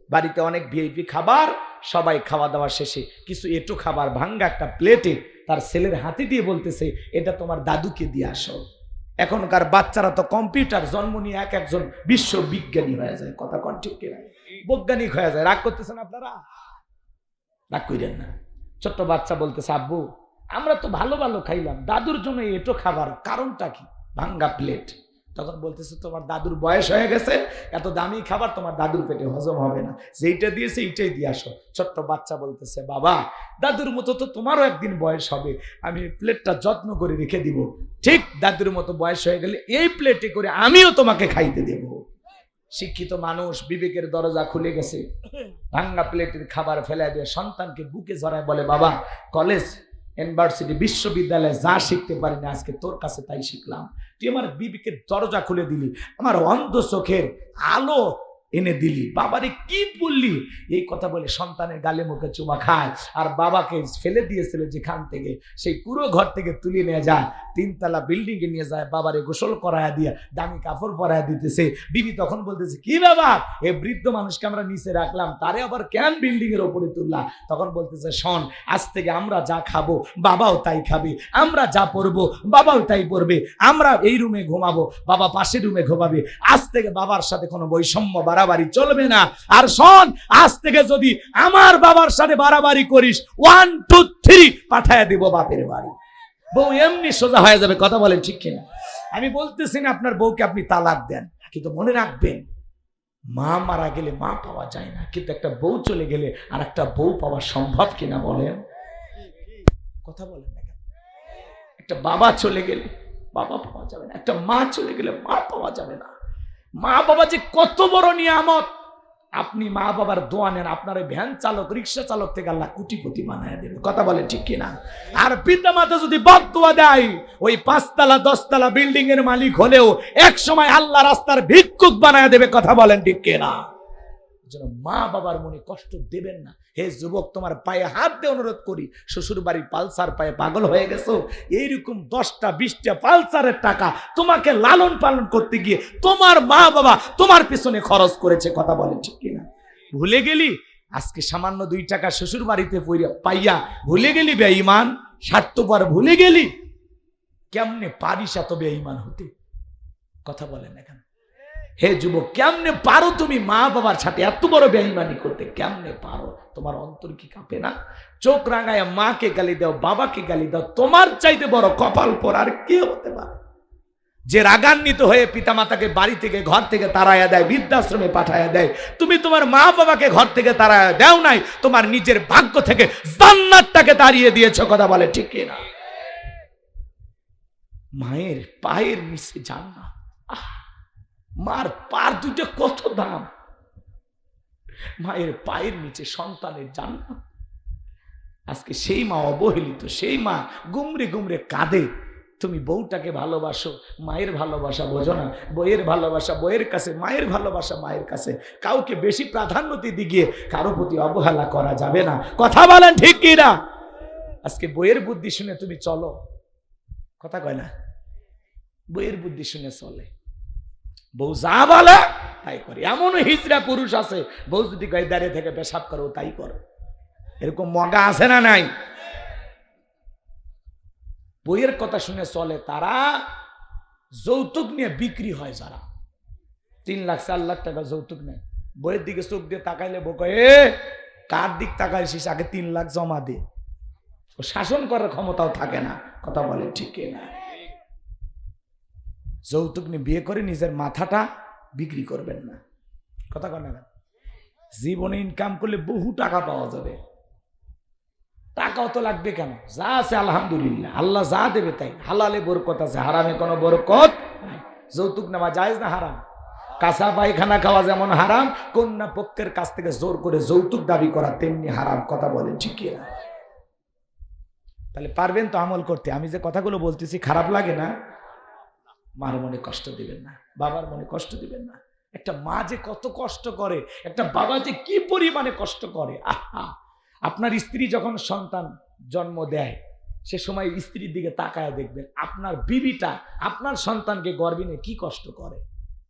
বাড়িতে অনেক ভিআইপি খাবার, সবাই খাওয়া দাওয়া শেষে কিছু এঁটো খাবার ভাঙ্গা একটা প্লেটে তার ছেলের হাতে দিয়ে বলতেছে, এটা তোমার দাদুকে দিয়ে আসো। এখনকার বাচ্চারা তো কম্পিউটার জন্ম নিয়ে এক একজন বিশ্ববিজ্ঞানী হয়ে যায়। কথা কন ঠিক কিনা? বৈজ্ঞানিক হয়ে যায়। রাগ করতেছেন আপনারা? রাগ করেন না। ছোট্ট বাচ্চা বলতেছে, আব্বু আমরা তো ভালো ভালো খাইলাম, দাদুর জন্য এটো খাবার, কারণটা কি? ভাঙ্গা প্লেট। তখন বলতেছে, তোমার দাদুর বয়স হয়ে গেছে, এত দামি খাবার তোমার দাদুর পেটে হজম হবে না, যেইটা দিয়েছে এইটাই দিয়ে আসো। ছোট্ট বাচ্চা বলতেছে, বাবা দাদুর মতো তো তোমারও একদিন বয়স হবে, আমি প্লেটটা যত্ন করে রেখে দিব, ঠিক দাদুর মতো বয়স হয়ে গেলে এই প্লেটে করে আমিও তোমাকে খাইতে দেব। শিক্ষিত মানুষ, বিবেকের দরজা খুলে গেছে, ভাঙ্গা প্লেটের খাবার ফেলে দিয়ে সন্তানকে বুকে জড়ায় বলে, বাবা কলেজ ইউনিভার্সিটি বিশ্ববিদ্যালয়ে যা শিখতে পারি না আজকে তোর কাছে তাই শিখলাম। তুই আমার বিবেকের দরজা খুলে দিলি, আমার অন্ধ চোখের আলো এনে দিলি, বাবারে কি বললি? এই কথা বলে সন্তানের গালে মুখে চুমা খায়, আর বাবাকে ফেলে দিয়েছিল যেখান থেকে, সেই পুরো ঘর থেকে তুলে নিয়ে যায়, 3 তলা বিল্ডিং এ নিয়ে যায়, বাবারে গোসল করায়া দিয়া দামি কাপড় পরায়া দিতেছে। বিবি তখন বলতেছে, কি বাবা এই বৃদ্ধ মানুষকে আমরা নিচে রাখলাম, তারে আবার কেন বিল্ডিং এর উপরে তুললা? তখন বলতেছে, শোন, আজ থেকে আমরা যা খাবো বাবাও তাই খাবে, আমরা যা পরবো বাবাও তাই পরবে, আমরা এই রুমে ঘুমাবো বাবা পাশের রুমে ঘুমাবে, আজ থেকে বাবার সাথে কোনো বৈষম্য বাড়াবাড়ি চলবে না। আর শোন, আজ থেকে যদি আমার বাবার সাথে বাড়াবাড়ি করিস 1 2 3 পাঠায় দেব বাপের বাড়ি। বউ এমনি সোজা হয়ে যাবে। কথা বলেন ঠিক কিনা? আমি বলতেছি না আপনার বউকে আপনি তালাক দেন, কিন্তু মনে রাখবেন মা মারা গেলে মা পাওয়া যায় না, কিন্তু একটা বউ চলে গেলে আর একটা বউ পাওয়া সম্ভব কিনা বলেন? কথা বলেন না কেন? একটা বাবা চলে গেলে বাবা পাওয়া যাবে না, একটা মা চলে গেলে মা পাওয়া যাবে না। মা বাবা যে কত বড় নিয়ামত! আপনি মা বাবার দোয়া নেন, আপনার ভ্যান চালক রিক্সা চালক থেকে আল্লাহ কোটিপতি বানায় দেবে। কথা বলেন ঠিক কিনা? আর পিতা মাতা যদি বদদুয়া দেয়, ওই 5 তলা 10 তলা বিল্ডিং এর মালিক হলেও এক সময় আল্লাহ রাস্তার ভিক্ষুক বানায় দেবে। কথা বলেন ঠিক কিনা? যেন মা বাবার মনে কষ্ট দেবেন না। হে যুবক, তোমার পায়ে হাত দিয়ে অনুরোধ করি, শ্বশুর বাড়ির পালসার পায়ে পাগল হয়ে গেছো, এইরকম 10টা 20টা পালসারের টাকা তোমাকে লালন পালন করতে গিয়ে তোমার মা বাবা তোমার পিছনে খরচ করেছে। কথা বলেন ঠিক কিনা? ভুলে গেলি আজকে সামান্য 2 টাকা শ্বশুর বাড়িতে পাইয়া ভুলে গেলি বেঈমান, স্বার্থপর ভুলে গেলি? কেমনে পারিস এত বেঈমান হতে? কথা বলেন এখন। হে যুবক, কেমনে পারো তুমি মা বাবার সাথে এত বড় বেঈমানি করতে? কেমনে পারো? তোমার অন্তর কি কাঁপে না? চোখ রাঙায় মাকে গালি দাও, বাবাকে গালি দাও, তোমার চাইতে বড় কপাল পর আর কে হতে পারে? যে রাগান্বিত হয়ে পিতামাতাকে বাড়ি থেকে ঘর থেকে তাড়াইয়া দেয়, বৃদ্ধাশ্রমে পাঠাইয়া দেয়, তুমি তোমার মা বাবাকে ঘর থেকে তাড়াইয়া দেও নাই, তোমার নিজের ভাগ্য থেকে জান্নাতটাকে তাড়িয়ে দিয়েছো। কথা বলে ঠিক কিনা? মায়ের পায়ের নিচে জান্নাত। মার পার দুটো কত দাম! মায়ের পায়ের নিচে সন্তানের জান্নাত। আজকে সেই মা অবহেলিত, সেই মা গুমরে গুমরে কাঁদে। তুমি বউটাকে ভালোবাসো, মায়ের ভালোবাসা বোঝো না। বইয়ের ভালোবাসা বইয়ের কাছে, মায়ের ভালোবাসা মায়ের কাছে। কাউকে বেশি প্রাধান্য দিতে গিয়ে কারো প্রতি অবহেলা করা যাবে না। কথা বলেন ঠিক কিনা? আজকে বইয়ের বুদ্ধি শুনে তুমি চলো, কথা কয় না? বইয়ের বুদ্ধি শুনে চলে, বউ যা বলে তাই করে। এমনও হিজড়া পুরুষ আছে, বউ যদি গায়ে দাঁড়িয়ে থেকে পেশাব করো তাই করো। এরকম মগা আছে না নাই? বইয়ের কথা শুনে চলে তারা। যৌতুক নিয়ে বিক্রি হয় যারা, 3 লাখ 4 লাখ টাকা যৌতুক নেয়, বইয়ের দিকে চোখ দিয়ে তাকাইলে বউ কয়, এ কার দিক তাকাইছিস, আগে 3 লাখ জমা দে। ও শাসন করার ক্ষমতাও থাকে না। কথা বলে ঠিক না? যৌতুক নিয়ে বিয়ে করে নিজের মাথাটা বিক্রি করবেন না। কথা কয় না? জীবনে ইনকাম করলে বহু টাকা পাওয়া যাবে, টাকাও তো লাগবে কেন, যা আছে আলহামদুলিল্লাহ, আল্লাহ যা দেবে তাই। হালালে বরকত আছে, হারামে কোনো বরকত নাই। যৌতুক নেওয়া জায়েজ না হারাম? কাঁচা পায়খানা খাওয়া যেমন হারাম, কন্যা পক্ষের কাছ থেকে জোর করে যৌতুক দাবি করা তেমনি হারাম। কথা বলেন ঠিক কি না? তাহলে পারবেন তো আমল করতে? আমি যে কথাগুলো বলতেছি খারাপ লাগে না? মার মনে কষ্ট দিবেন না, বাবার মনে কষ্ট দিবেন না। একটা মা যে কত কষ্ট করে, একটা বাবা যে কি পরিমাণে কষ্ট করে। আহা, আপনার স্ত্রী যখন সন্তান জন্ম দেয় সে সময় স্ত্রীর দিকে তাকায় দেখবেন আপনার বিবিটা আপনার সন্তানকে গর্ভে নিয়ে কি কষ্ট করে।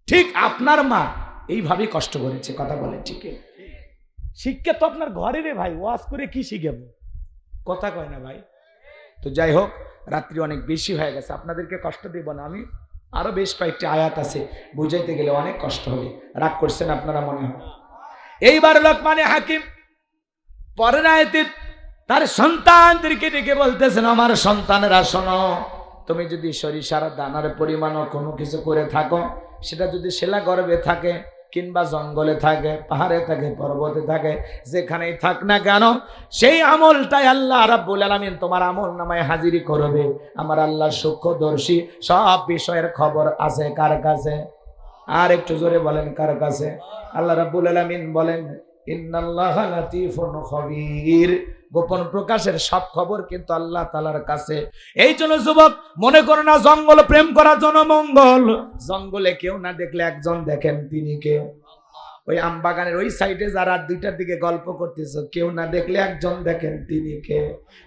ঠিক আপনার মা এইভাবেই কষ্ট করেছে। কথা বলেন ঠিক? শিক্ষা তো আপনার ঘরে রে ভাই, ওয়াজ করে কি শিখাবো? কথা কয় না ভাই। তো যাই হোক, রাত্রি অনেক বেশি হয়ে গেছে, আপনাদেরকে কষ্ট দেব না। আমি আরো বেশ কয়েকটি আয়াত আছে, বুঝাইতে গেলে অনেক কষ্ট হবে। রাগ করছেন আপনারা মনে হয়? এইবার লোকমানে হাকিম পরের আয়াতে তার সন্তানদেরকে ডেকে বলতেছেন, আমার সন্তানেরা শোনো, তুমি যদি সরিষার দানার পরিমাণও কোনো কিছু করে থাকো, সেটা যদি শেলা গর্ভে থাকে কিংবা জঙ্গলে থাকে, পাহাড়ে থাকে, পর্বতে থাকে, যেখানেই থাক না কেন, সেই আমলটাই আল্লাহ রাব্বুল আলামিন তোমার আমল নামায় হাজিরি করবে। আমার আল্লাহ সূক্ষ্মদর্শী, সব বিষয়ের খবর আছে কার কাছে? আর একটু জোরে বলেন, কার কাছে? আল্লাহ রাব্বুল আলামিন বলেন, ইন্নাল্লাহা লাতীফুন খবীর, গোপন প্রকাশের সব খবর কিন্তু আল্লাহ তাআলার কাছে। এই জন্য যুবক, মনে করো না জঙ্গল প্রেম করার জন্য মঙ্গল। জঙ্গলে কেউ না দেখলে একজন দেখেন, তিনি কে? ওই আম বাগানের ওই সাইডে যারা 2টার দিকে গল্প করতেছো, কেউ না দেখলে একজন দেখেন, তিনি কে?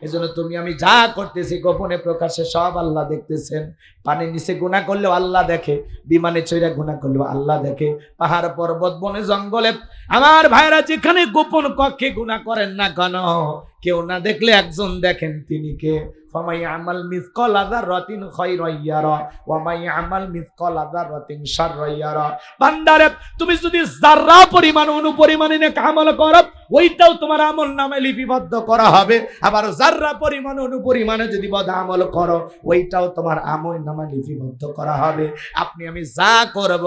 এই জন্য তুমি আমি যা করতেছি গোপনে প্রকাশে সব আল্লাহ দেখতেছেন। পানির নিচে গুনাহ করলেও আল্লাহ দেখে, বিমানে চড়ে গুনাহ করলেও আল্লাহ দেখে, পাহাড় পর্বত বনে জঙ্গলে আমার ভাইরা যেখানে গোপন কক্ষে গুনাহ করেন না কেন, কেউ না দেখলে একজন দেখেন, তিনি কে? ফামাই আমাল মিসকালা যাররাতিন খায়রান ইয়ারা ওয়া মাই আমাল মিসকালা যাররাতিন শাররান ইয়ারা। বান্দারে, তুমি যদি যাররা পরিমাণ অনুপরিমাণে নেক আমল করো, ওইটাও তোমার আমল নামে লিপিবদ্ধ করা হবে। আবার যাররা পরিমাণ অনুপরিমাণে যদি বদ আমল করো, ওইটাও তোমার আমল নামে লিপিবদ্ধ করা হবে। আপনি আমি যা করব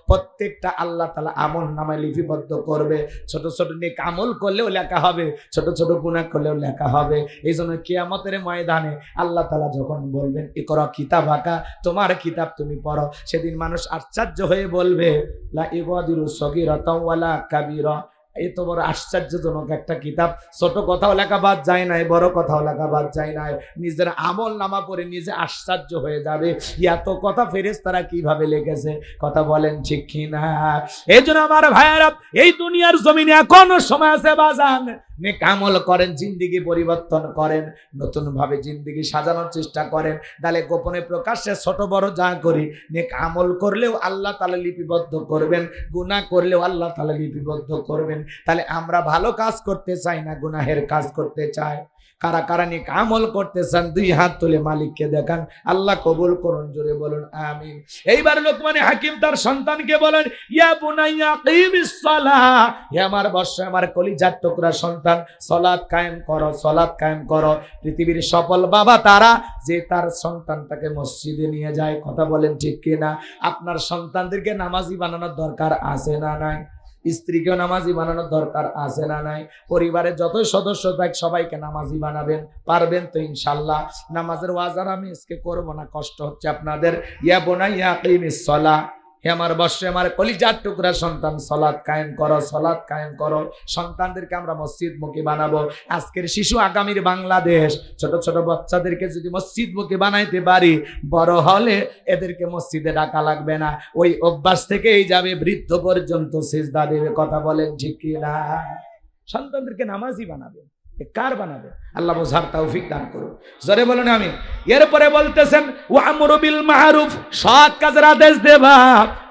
প্রত্যেকটা আল্লাহ তাআলা আমল নামে লিপিবদ্ধ করবে। ছোট ছোট নেক আমল করলেও লেখা হবে, ছোট ছোট গুনাহ করলেও লেখা হবে। এই জন্য কিয়ামতের ময়দানে আল্লাহ তাআলা যখন বলবেন, ইকরা কিতাবাকা, তোমার কিতাব তুমি পড়ো, সেদিন মানুষ আশ্চর্য হয়ে বলবে, লা ইগাদিরু সগীরাতাও ওয়ালা কাবীরা। এত বড় আশ্চর্যজনক একটা কিতাব, ছোট কথাও লেখা বাদ যায় নাই, বড় কথাও লেখা বাদ যায় নাই। নিজের আমল নামা পড়ে নিজে আশ্চর্য হয়ে যাবে, এত কথা ফেরেশতারা কিভাবে লিখেছে। কথা বলেন ঠিক কি না? এই জন্য আমার ভাইয়েরা, এই দুনিয়ার জমিনে এখনো সময় আছে বাজান, নেক আমল করেন, জিন্দেগি পরিবর্তন করেন, নতুন ভাবে জিন্দেগি সাজানোর চেষ্টা করেন। তাহলে গোপনে প্রকাশ্যে ছোট বড় যা করি, নেক আমল করলেও আল্লাহ তাআলা লিপিবদ্ধ করবেন, গুনাহ করলেও আল্লাহ তাআলা লিপিবদ্ধ করবেন। তাহলে আমরা ভালো কাজ করতে চাই না গুনাহের কাজ করতে চাই? কারা কারা নেক আমল করতে চান, 2 হাত তুলে মালিককে দেখান, আল্লাহ কবুল করুন, জোরে বলুন আমিন। এইবার লোকমানে হাকিম তার সন্তানকে বলেন, ইয়া বুনাইয়া কিমিস সালাহ, হে আমার বৎস, আমার কলিজার টুকরা সন্তান, সালাত কায়েম করো, সালাত কায়েম করো। পৃথিবীর সফল বাবা তারা যে তার সন্তানটাকে মসজিদে নিয়ে যায়। কথা বলেন ঠিক কিনা? আপনার সন্তানদেরকে নামাজি বানানোর দরকার আছে না নাই? স্ত্রীকেও নামাজি বানানোর দরকার আছে না নাই? পরিবারের যত সদস্য থাক সবাইকে নামাজি বানাবেন, পারবেন তো ইনশাআল্লাহ? নামাজের ওয়াজ আর আমি আজকে করবো না, কষ্ট হচ্ছে আপনাদের। ইয়া বুনাইয়া কিমিস সালাহ, হে আমার বৎস, আমার কলিজার টুকরা সন্তান, সালাত কায়েম করো, সালাত কায়েম করো। সন্তানদেরকে আমরা মসজিদমুখী বানাবো। আজকের শিশু আগামীর বাংলাদেশ। ছোট ছোট বাচ্চাদেরকে যদি মসজিদমুখী বানাইতে পারি, বড় হলে এদেরকে মসজিদে ডাকা লাগবে না, ওই অভ্যাস থেকেই যাবে, বৃদ্ধ পর্যন্ত সিজদা দেবে। কথা বলেন ঠিক কি না? সন্তানদেরকে নামাজি বানাবে। কার বানাবে? আল্লাহ বোঝার তৌফিক দান করুন, জোরে বলুন আমিন। এরপরে বলতেছেন, ওয়ামরু বিল মারুফ, সৎ কাজের আদেশ দেবা,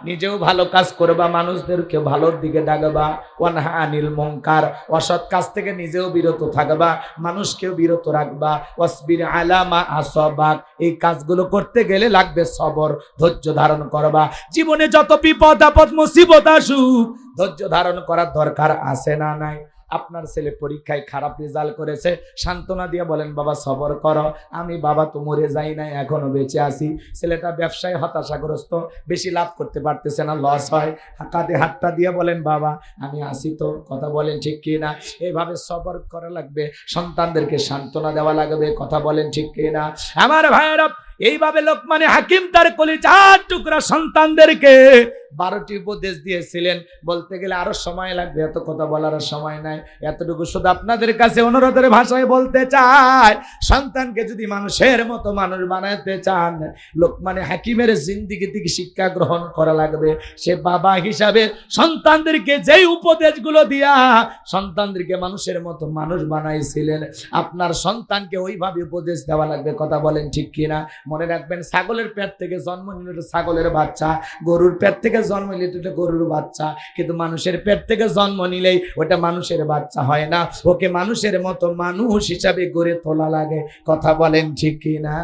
নিজেও ভালো কাজ করবা, মানুষদেরকে ভালোর দিকে ডাকবা। ওয়ানহা আনিল মুনকার, অসৎ কাজ থেকে নিজেও বিরত থাকবা, মানুষকেও বিরত রাখবা। ওয়াসবির আলা মা আসাবাক, এই কাজগুলো করতে গেলে লাগবে সবর, ধৈর্য ধারণ করবা। জীবনে যত বিপদ আপদ মুসিবত আসুক, ধৈর্য ধারণ করার দরকার আছে না নাই? আপনার ছেলে পরীক্ষায় খারাপ রেজাল্ট করেছে, সান্ত্বনা দিয়ে বলেন বাবা সবর করো, আমি বাবা তো মরে যাই নাই, এখনো বেঁচে আছি। ছেলেটা ব্যবসায় হতাশাগ্রস্ত, বেশি লাভ করতে পারতেছে না, লস হয়, কাঁধে হাতটা দিয়ে বলেন বাবা আমি আসি তো, কথা বলেন ঠিক কি না? এইভাবে সবর করা লাগবে, সন্তানদেরকে সান্ত্বনা দেওয়া লাগবে, কথা বলেন ঠিক কি না? আমার ভাইয়েরা, এইভাবে লোকমানে হাকিম তার কলিজার টুকরা সন্তানদেরকে 12টি উপদেশ দিয়েছিলেন। বলতে গেলে আরো সময় লাগবে, এত কথা বলার সময় নাই। এতটুকু শুধু আপনাদের কাছে অনুরোধের ভাষায় বলতে চাই, সন্তানকে যদি মানুষের মতো মানুষ বানাতে চান, লোকমানে হাকিমের জিন্দেগি থেকে শিক্ষা গ্রহণ করা লাগবে। সে বাবা হিসাবে সন্তানদেরকে যেই উপদেশগুলো দিয়া সন্তানদেরকে মানুষের মতো মানুষ বানাইছিলেন, আপনার সন্তানকে ওইভাবে উপদেশ দেওয়া লাগবে, কথা বলেন ঠিক কিনা? মনে রাখবেন, ছাগলের পেট থেকে জন্ম নিলে ছাগলের বাচ্চা, গরুর পেট থেকে জন্ম নিলে ওটা গরুর বাচ্চা, কিন্তু মানুষের পেট থেকে জন্ম নিলেই ওটা মানুষের বাচ্চা হয় না, ওকে মানুষের মতো মানুষ হিসাবে গড়ে তোলা লাগে, কথা বলেন ঠিক কিনা?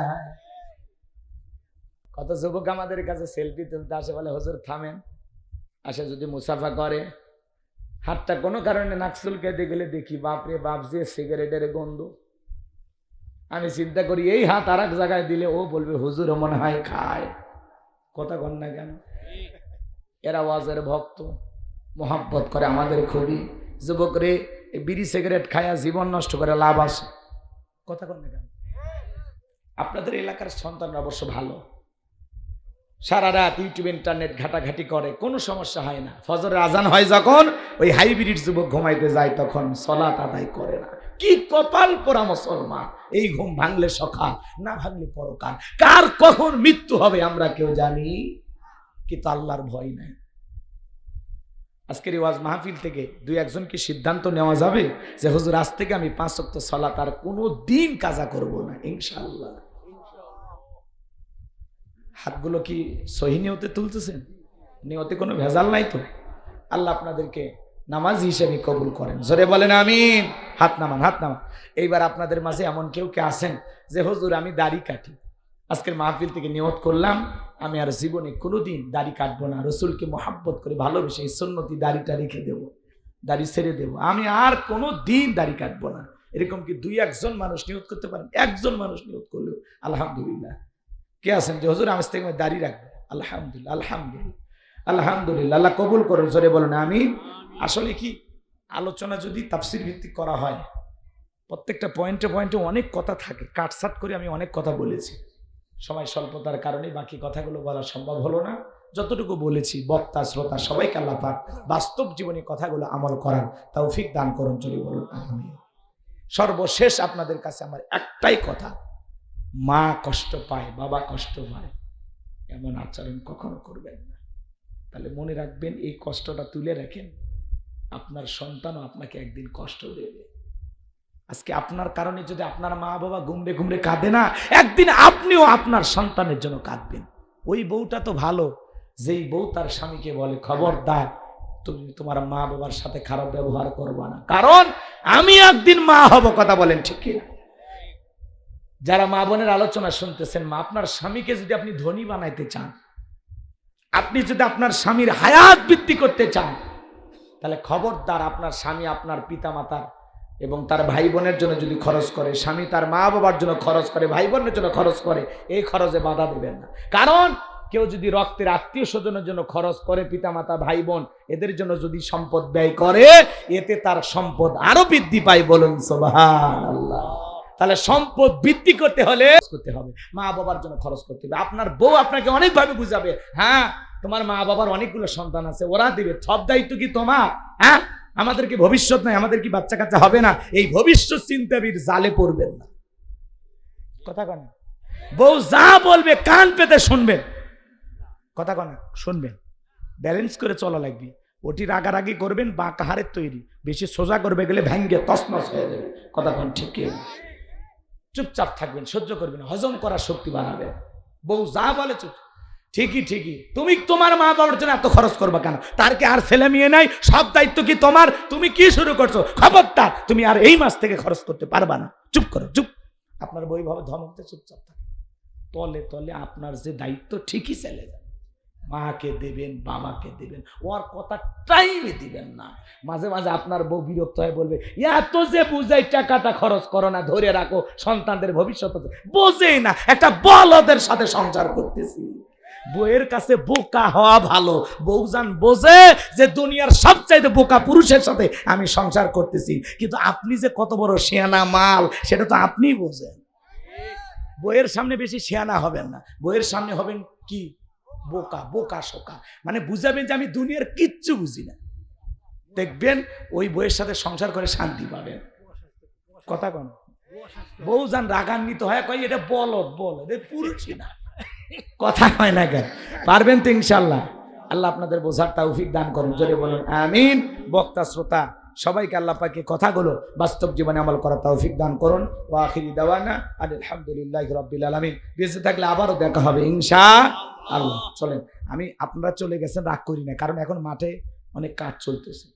কত যুবক আমাদের কাছে সেলফি তুলতে আসে, বলে হুজুর থামেন, আসে যদি মুসাফা করে, হাতটা কোনো কারণে নাক চুলকাইতে গেলে দেখি বাপরে বাপ যে সিগারেটের গন্ধ। আমি চিন্তা করি এই হাত আর এক জায়গায় দিলে ও বলবে হুজুর মনে হয় খায়, কথা কন না কেন? এরা ওয়াজের ভক্ত, মোহাব্বত করে আমাদের খুবই। যুবক রে, বিড়ি সিগারেট খায়া জীবন নষ্ট করে লাভ আসে, কথা কন না কেন? আপনাদের এলাকার সন্তানরা অবশ্য ভালো, সারা রাত ইউটিউব ইন্টারনেট ঘাটাঘাটি করে, কোনো সমস্যা হয় না। ফজরের আজান হয় যখন, ওই হাইব্রিড যুবক ঘুমাইতে যায় তখন সালাত আদায় করে না। কি কপাল পোড়া মুসলমান! এই ঘুম ভাঙলে সকাল, না ভাঙলে পরকাল। কার কখন মৃত্যু হবে আমরা কেউ জানি, কিন্তু আল্লাহর ভয় নাই। আজকের ওয়াজ মাহফিল থেকে দুই একজন কি সিদ্ধান্ত নেওয়া যাবে যে হুজুর আজ থেকে আমি 5 ওয়াক্ত সালাত আর কোনো দিন কাজা করব না, ইনশাআল্লাহ? হাতগুলো কি সহি নিয়তে তুলতেছেন? নিয়তে কোনো ভেজাল নাই তো? আল্লাহ আপনাদেরকে নামাজ হিসেবে কবুল করেন, জোরে বলেন আমিন। হাত নামান, হাত নামান। এইবার আপনাদের মাঝে এমন কেউ কে আছেন যে হুজুর আমি দাড়ি কাটি, আজকের মাহফিল থেকে নিয়ত করলাম আমি আর জীবনে কোনোদিন দাড়ি কাটবো না, রসুলকে মহাব্বত করে ভালোবেসে এই সুন্নতি দাড়িটা রেখে দেব, দাড়ি ছেড়ে দেব, আমি আর কোনো দিন দাড়ি কাটবো না। এরকম কি দুই একজন মানুষ নিয়ত করতে পারেন? একজন মানুষ নিয়ত করলেও আলহামদুলিল্লাহ। কে আছেন যে হুজুর আজ থেকে আমি দাড়ি রাখবো? আলহামদুলিল্লাহ, আলহামদুলিল্লাহ, আলহামদুলিল্লাহ। আল্লাহ কবুল করুন, জোরে বলুন আমিন। আসলে কি, আলোচনা যদি তাফসির ভিত্তিক করা হয়, প্রত্যেকটা পয়েন্টে পয়েন্টে অনেক কথা থাকে, কাটসাট করে আমি অনেক কথা বলেছি, সময় স্বল্পতার কারণে বাকি কথাগুলো বলা সম্ভব হলো না। যতটুকু বলেছি বক্তা শ্রোতা সবাইকে আল্লাহ পাক বাস্তব জীবনে কথাগুলো আমল করার তৌফিক দান করুন, জোরে বলুন আমিন। সর্বশেষ আপনাদের কাছে আমার একটাই কথা, মা কষ্ট পায়, বাবা কষ্ট পায়, এমন আচরণ কখনো করবেন না। তাহলে মনে রাখবেন, এই কষ্টটা তুলে রাখেন, আপনার সন্তানও আপনাকে একদিন কষ্ট দেবে। আজকে আপনার কারণে যদি আপনার মা বাবা ঘুমড়ে ঘুমড়ে কাঁদে না, একদিন আপনিও আপনার সন্তানের জন্য কাঁদবেন। ওই বউটা তো ভালো, যেই বউ তার স্বামীকে বলে খবরদার তুমি তোমার মা বাবার সাথে খারাপ ব্যবহার করবা না, কারণ আমি একদিন মা হব, কথা বলেন ঠিক কিনা? যারা মা বোনের আলোচনা শুনতেছেন, মা আপনার স্বামীকে যদি আপনি ধনী বানাইতে চান, আপনি যদি আপনার স্বামীর হায়াত বৃদ্ধি করতে চান, তাহলে খবরদার আপনার স্বামী আপনার পিতা মাতার এবং তার ভাই বোনের জন্য যদি খরচ করে, স্বামী তার মা বাবার জন্য খরচ করে, ভাই বোনের জন্য খরচ করে, এই খরচে বাধা দেবেন না। কারণ কেউ যদি রক্তের আত্মীয় স্বজনের জন্য খরচ করে, পিতা মাতা ভাই বোন এদের জন্য যদি সম্পদ ব্যয় করে, এতে তার সম্পদ আরো বৃদ্ধি পায়, বলুন সুবহানাল্লাহ। তাহলে সম্পদ বৃদ্ধি করতে হলে মা বাবার জন্য খরচ করতে হবে। আপনার বউ আপনাকে অনেকভাবে বুঝাবে, হ্যাঁ তোমার মা বাবার অনেকগুলো সন্তান আছে, ওরা দিবে, সব দায়িত্ব কি তোমার? হ্যাঁ, আমাদের কি ভবিষ্যৎ নাই? আমাদের কি বাচ্চা কাচ্চা হবে না? এই ভবিষ্যৎ চিন্তাবিদ জালে পড়বেন না, কথা কন। বউ যা বলবে কান পেতে শুনবেন, কথা কন, শুনবেন, ব্যালেন্স করে চলা লাগবে। ওটি রাগারাগি করবেন বা কাহারের তৈরি, বেশি সোজা করবে গেলে ভেঙ্গে তছনছ হয়ে যাবে, কথা কন ঠিক কি? চুপচাপ থাকবেন, সহ্য করবেন, হজম করার শক্তি বাড়াবেন। বউ যা বলে চুপ, ঠিকই, তুমি তোমার মা বাবার জন্য এত খরচ করবা কেন? তার কি আর ছেলে মেয়ে নাই? সব দায়িত্ব কি তোমার? তুমি কি শুরু করছো? খবরদার, তুমি আর এই মাস থেকে খরচ করতে পারবা না, চুপ করো, চুপ। আপনার বই ভাবে ধমকতে চুপচাপ থাকে, তলে তলে আপনার যে দায়িত্ব ঠিকই চলে যাবে। মাকে দেবেন, বাবাকে দেবেন, ওর কথা টাইমে দিবেন না। মাঝে মাঝে আপনার বউ বিরক্ত হয়ে বলবে, এত যে বুঝাই টাকাটা খরচ করো না, ধরে রাখো, সন্তানদের ভবিষ্যৎ বোঝেই না, একটা বলদের সাথে সংসার করতেছি। বউয়ের কাছে বোকা হওয়া ভালো। বউজান বোঝে যে দুনিয়ার সবচাইতে বোকা পুরুষের সাথে আমি সংসার করতেছি, কিন্তু আপনি যে কত বড় শিয়ানা মাল সেটা তো আপনিই বোঝেন। বউয়ের সামনে বেশি শিয়ানা হবেন না, বউয়ের সামনে হবেন কি বোকা, বোকা শোকা, মানে বুঝাবেন যে আমি দুনিয়ার কিচ্ছু বুঝি না। দেখবেন ওই বউয়ের সাথে সংসার করে শান্তি পাবেন। কথা কোন বউ যান রাগান্বিত হয়, কয় এটা বলদ, বলদ, পুরুষই না। কথা কয় না কেন? পারবেন তো ইনশাল্লাহ। আল্লাহ আপনাদের বোঝার তৌফিক দান করুন, জোরে বলুন আমিন। বক্তা শ্রোতা সবাইকে আল্লাহ পাকে কথাগুলো বাস্তব জীবনে আমল করার তৌফিক দান করুন। ওয়া আখিরি দাওয়ানা আলহামদুলিল্লাহি রাব্বিল আলামিন। বেঁচে থাকলে আবারও দেখা হবে ইনশাআল্লাহ। চলেন, আপনারা চলে গেছেন, রাগ করি না, কারণ এখন মাঠে অনেক কাজ চলতেছে,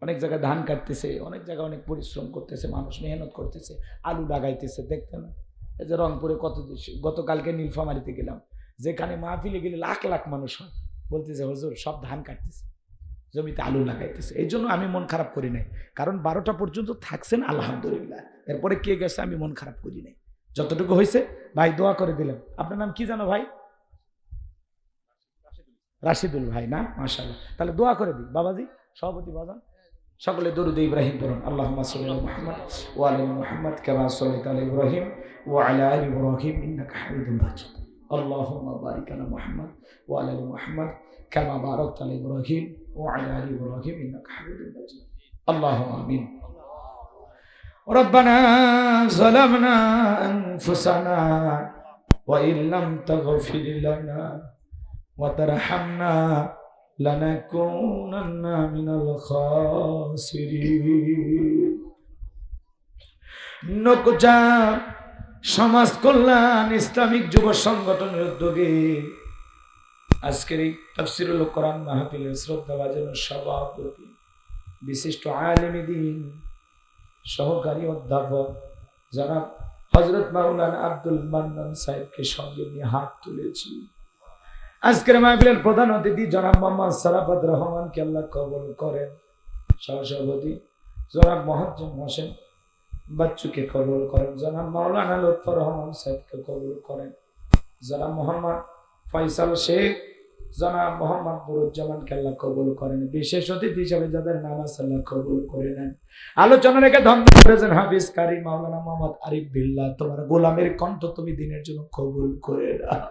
অনেক জায়গায় ধান কাটতেছে, অনেক জায়গায় অনেক পরিশ্রম করতেছে, মানুষ মেহনত করতেছে, আলু লাগাইতেছে। দেখতে না, এই যে রংপুরে গতকালকে নীলফামারীতে গেলাম, যেখানে মাহফিলে গেলে লাখ লাখ মানুষ হয়, বলতেছে হুজুর সব ধান কাটতেছে, জমিতে আলু লাগাইতেছে। এই জন্য আমি মন খারাপ করি নাই, কারণ 12টা পর্যন্ত থাকছেন আলহামদুলিল্লাহ। এরপরে কে গেছে আমি মন খারাপ করি নাই, যতটুকু হয়েছে ভাই দোয়া করে দিলাম। আপনার নাম কি জানো ভাই? রাশিদুল ভাই না? মাশাআল্লাহ, তাহলে দোয়া করে দিই বাবাজি, সভাপতি বাজান। সকলে দরুদ ইব্রাহিম পড়ুন। আল্লাহুম্মা সাল্লি আলা মুহাম্মদ ওয়া আলা মুহাম্মদ কামা সাল্লাইতা আলা ইব্রাহিম ওয়া আলা আলি ইব্রাহিম ইন্নাকা হামিদুম মাজিদ। আল্লাহুম্মা বারিক আলা মুহাম্মদ ওয়া আলা আলি মুহাম্মদ কামা বারাকতা আলা ইব্রাহিম ওয়া আলা আলি ইব্রাহিম ইন্নাকা হামিদুম মাজিদ। আল্লাহুম্মা আমিন। রব্বানা যালামনা আনফুসানা ওয়া ইল্লাম তাগফির লানা ওয়া তারহামনা লানাকুনান্না মিনাল খাসিরিন। নকজা সমাজ কল্যাণ ইসলামিক যুব সংগঠনের উদ্যোগে আজকের এই তাফসীরুল কোরআন মাহফিলের শ্রদ্ধাভাজন সভাপতি, বিশিষ্ট আলেমে দ্বীন, সহকারী অধ্যাপক জনাব হযরত মাওলানা আব্দুল মান্নান সাহেবকে সঙ্গে নিয়ে হাত তুলেছি। আজকের মাহফিলের প্রধান অতিথি জনাব মোহাম্মদ সারাফাত রহমানকে আল্লাহ কবুল করেন। সহসভাপতি জনাব মোহাজ্জেম হোসেন বাচ্চুকে কবুল করেন। জনাব মাওলানা লুৎফর রহমান সাহেবকে কবুল করেন। জনাব মোহাম্মদ ফয়সাল শেখ, জনাব মোহাম্মদ বুরুজ্জামানকে আল্লাহ কবুল করেন। বিশেষ অতিথি হিসেবে যাদের নাম আছে আল্লাহ কবুল করে নেন। আলোচনা রেখে ধন্য করেছেন হাফিজ কারি মাওলানা মোহাম্মদ আরিফ বিল্লাহ। তোমার গোলামের কণ্ঠ তুমি দিনের জন্য কবুল করে নাও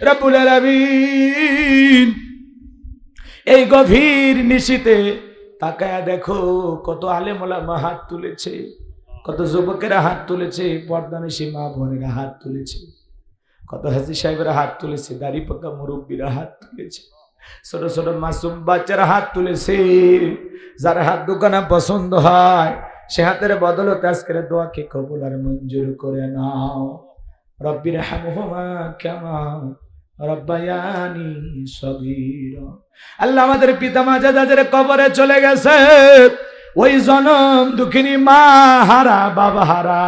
রব্বুল আলামিন। এই গভীর নিশীতে তাকায়া দেখো কত আলেম ওলামা হাত তুলেছে, কত যুবকেরা হাত তুলেছে, পর্দানিশী মা বোনেরা হাত তুলেছে, কত হাজী সাহেবেরা হাত তুলেছে, দাড়ি পাকা মুরব্বীরা হাত তুলেছে, ছোট ছোট মাসুম বাচ্চারা হাত তুলেছে। যার হাত দোকানা পছন্দ হয় সে হাতের বদলতে আজকের দোয়াকে কবুল আর মঞ্জুর করে নাও। রব্বির হামহুমা কামা রব্বায়ানি সগীরা। আল্লাহ আমাদের পিতা মাতা যাদের কবরে চলে গেছে, ওই জনম দুঃখিনী মা হারা, বাবা হারা,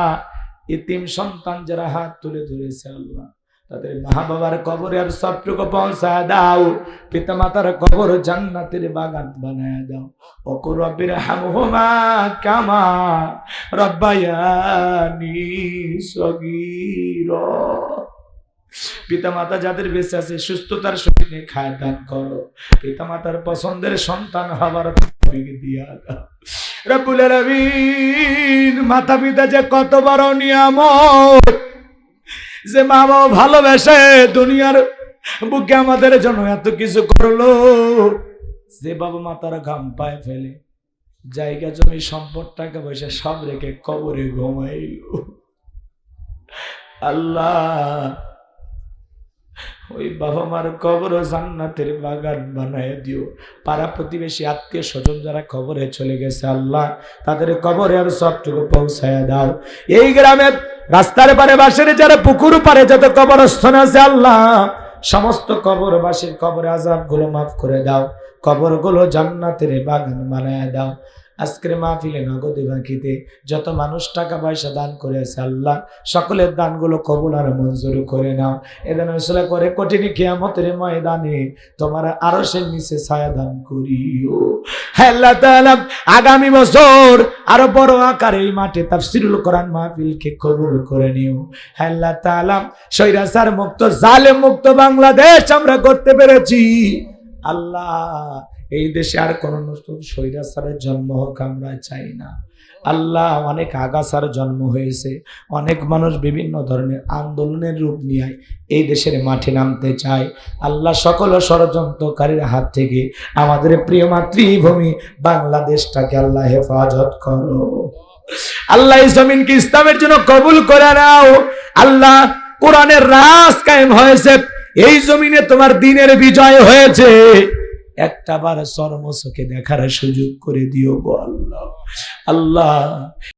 ইতিম সন্তান যারা হাত তুলে ধরেছে আল্লাহ তাদের মা বাবার কবরে আর সবটুকু পৌঁছা দাও। পিতা মাতার কবর জান্নাতের বাগান বানায় দাও। ওকু রব্বির হামহুমা কামা রব্বায়ানি সগীরা। পিতা মাতা যাদের বেঁচে আছে সুস্থতার সহিত খায় দান করো। পিতা মাতার পছন্দের সন্তান হবার তৌফিক দিয়া দাও রব্বুল আলামিন। মাতা পিতা যে কত বড় নিয়ামত, যে মা বাবা ভালোবেসে দুনিয়ার বুকে আমাদের জন্য এত কিছু করলো, যে বাবা মা তারা ঘাম পায়ে ফেলে জায়গা জমি সম্পদ টাকা পয়সা সব রেখে কবরে ঘুমাইল। আল্লাহ ওই বাবা মার কবর জান্নাতের বাগান বানায় দিও। পাড়া প্রতিবেশী আত্মীয় স্বজন যারা কবরে চলে গেছে আল্লাহ তাদের কবরে আর সবটুকু পৌঁছায় দাও। এই গ্রামের রাস্তার পারে বাসের যারা পুকুর পারে যত কবরস্থান আছে আল্লাহ সমস্ত কবরবাসীর কবরে আযাব গুলো মাফ করে দাও। কবরগুলো জান্নাতের বাগান বানায় দাও। আজকের মাহফিলে নগদে বাকিতে যত মানুষ টাকা পয়সা দান করেছে আল্লাহ সকলের দানগুলো কবুল আর মঞ্জুর করে নাও। এদান আসলে করে কঠিন কিয়ামতের ময়দানে তোমার আরশের নিচে ছায়া দান করিও। হে আল্লাহ তাআলা, আগামী বছর আরো বড় আকারে এই মাঠে তাফসীরুল কোরআন মাহফিলকে কবুল করে নিও। হে আল্লাহ তাআলা, স্বৈরাচার মুক্ত জালেম মুক্ত বাংলাদেশ আমরা করতে পেরেছি। আল্লাহ, এই দেশে আর কোন নতুন স্বৈরাচারের জন্ম হোক আমরা চাই না। আল্লাহ, অনেক আগাছার জন্ম হয়েছে, অনেক মানুষ বিভিন্ন ধরনের আন্দোলনের রূপ নিয়ে এই দেশের মাঠে নামতে চায়। আল্লাহ, সকল ষড়যন্ত্রকারীর হাত থেকে আমাদের প্রিয় মাতৃভূমি বাংলাদেশটাকে আল্লাহ হেফাজত করো। আল্লাহ, এই জমিনকে ইসলামের জন্য কবুল করে নাও। আল্লাহ, কোরআনের রাজ কায়েম হয়েছে, এই জমিনে তোমার দ্বীনের বিজয় হয়েছে। একটা বার চর্মচোখে দেখার সুযোগ করে দিও গো আল্লাহ। আল্লাহ,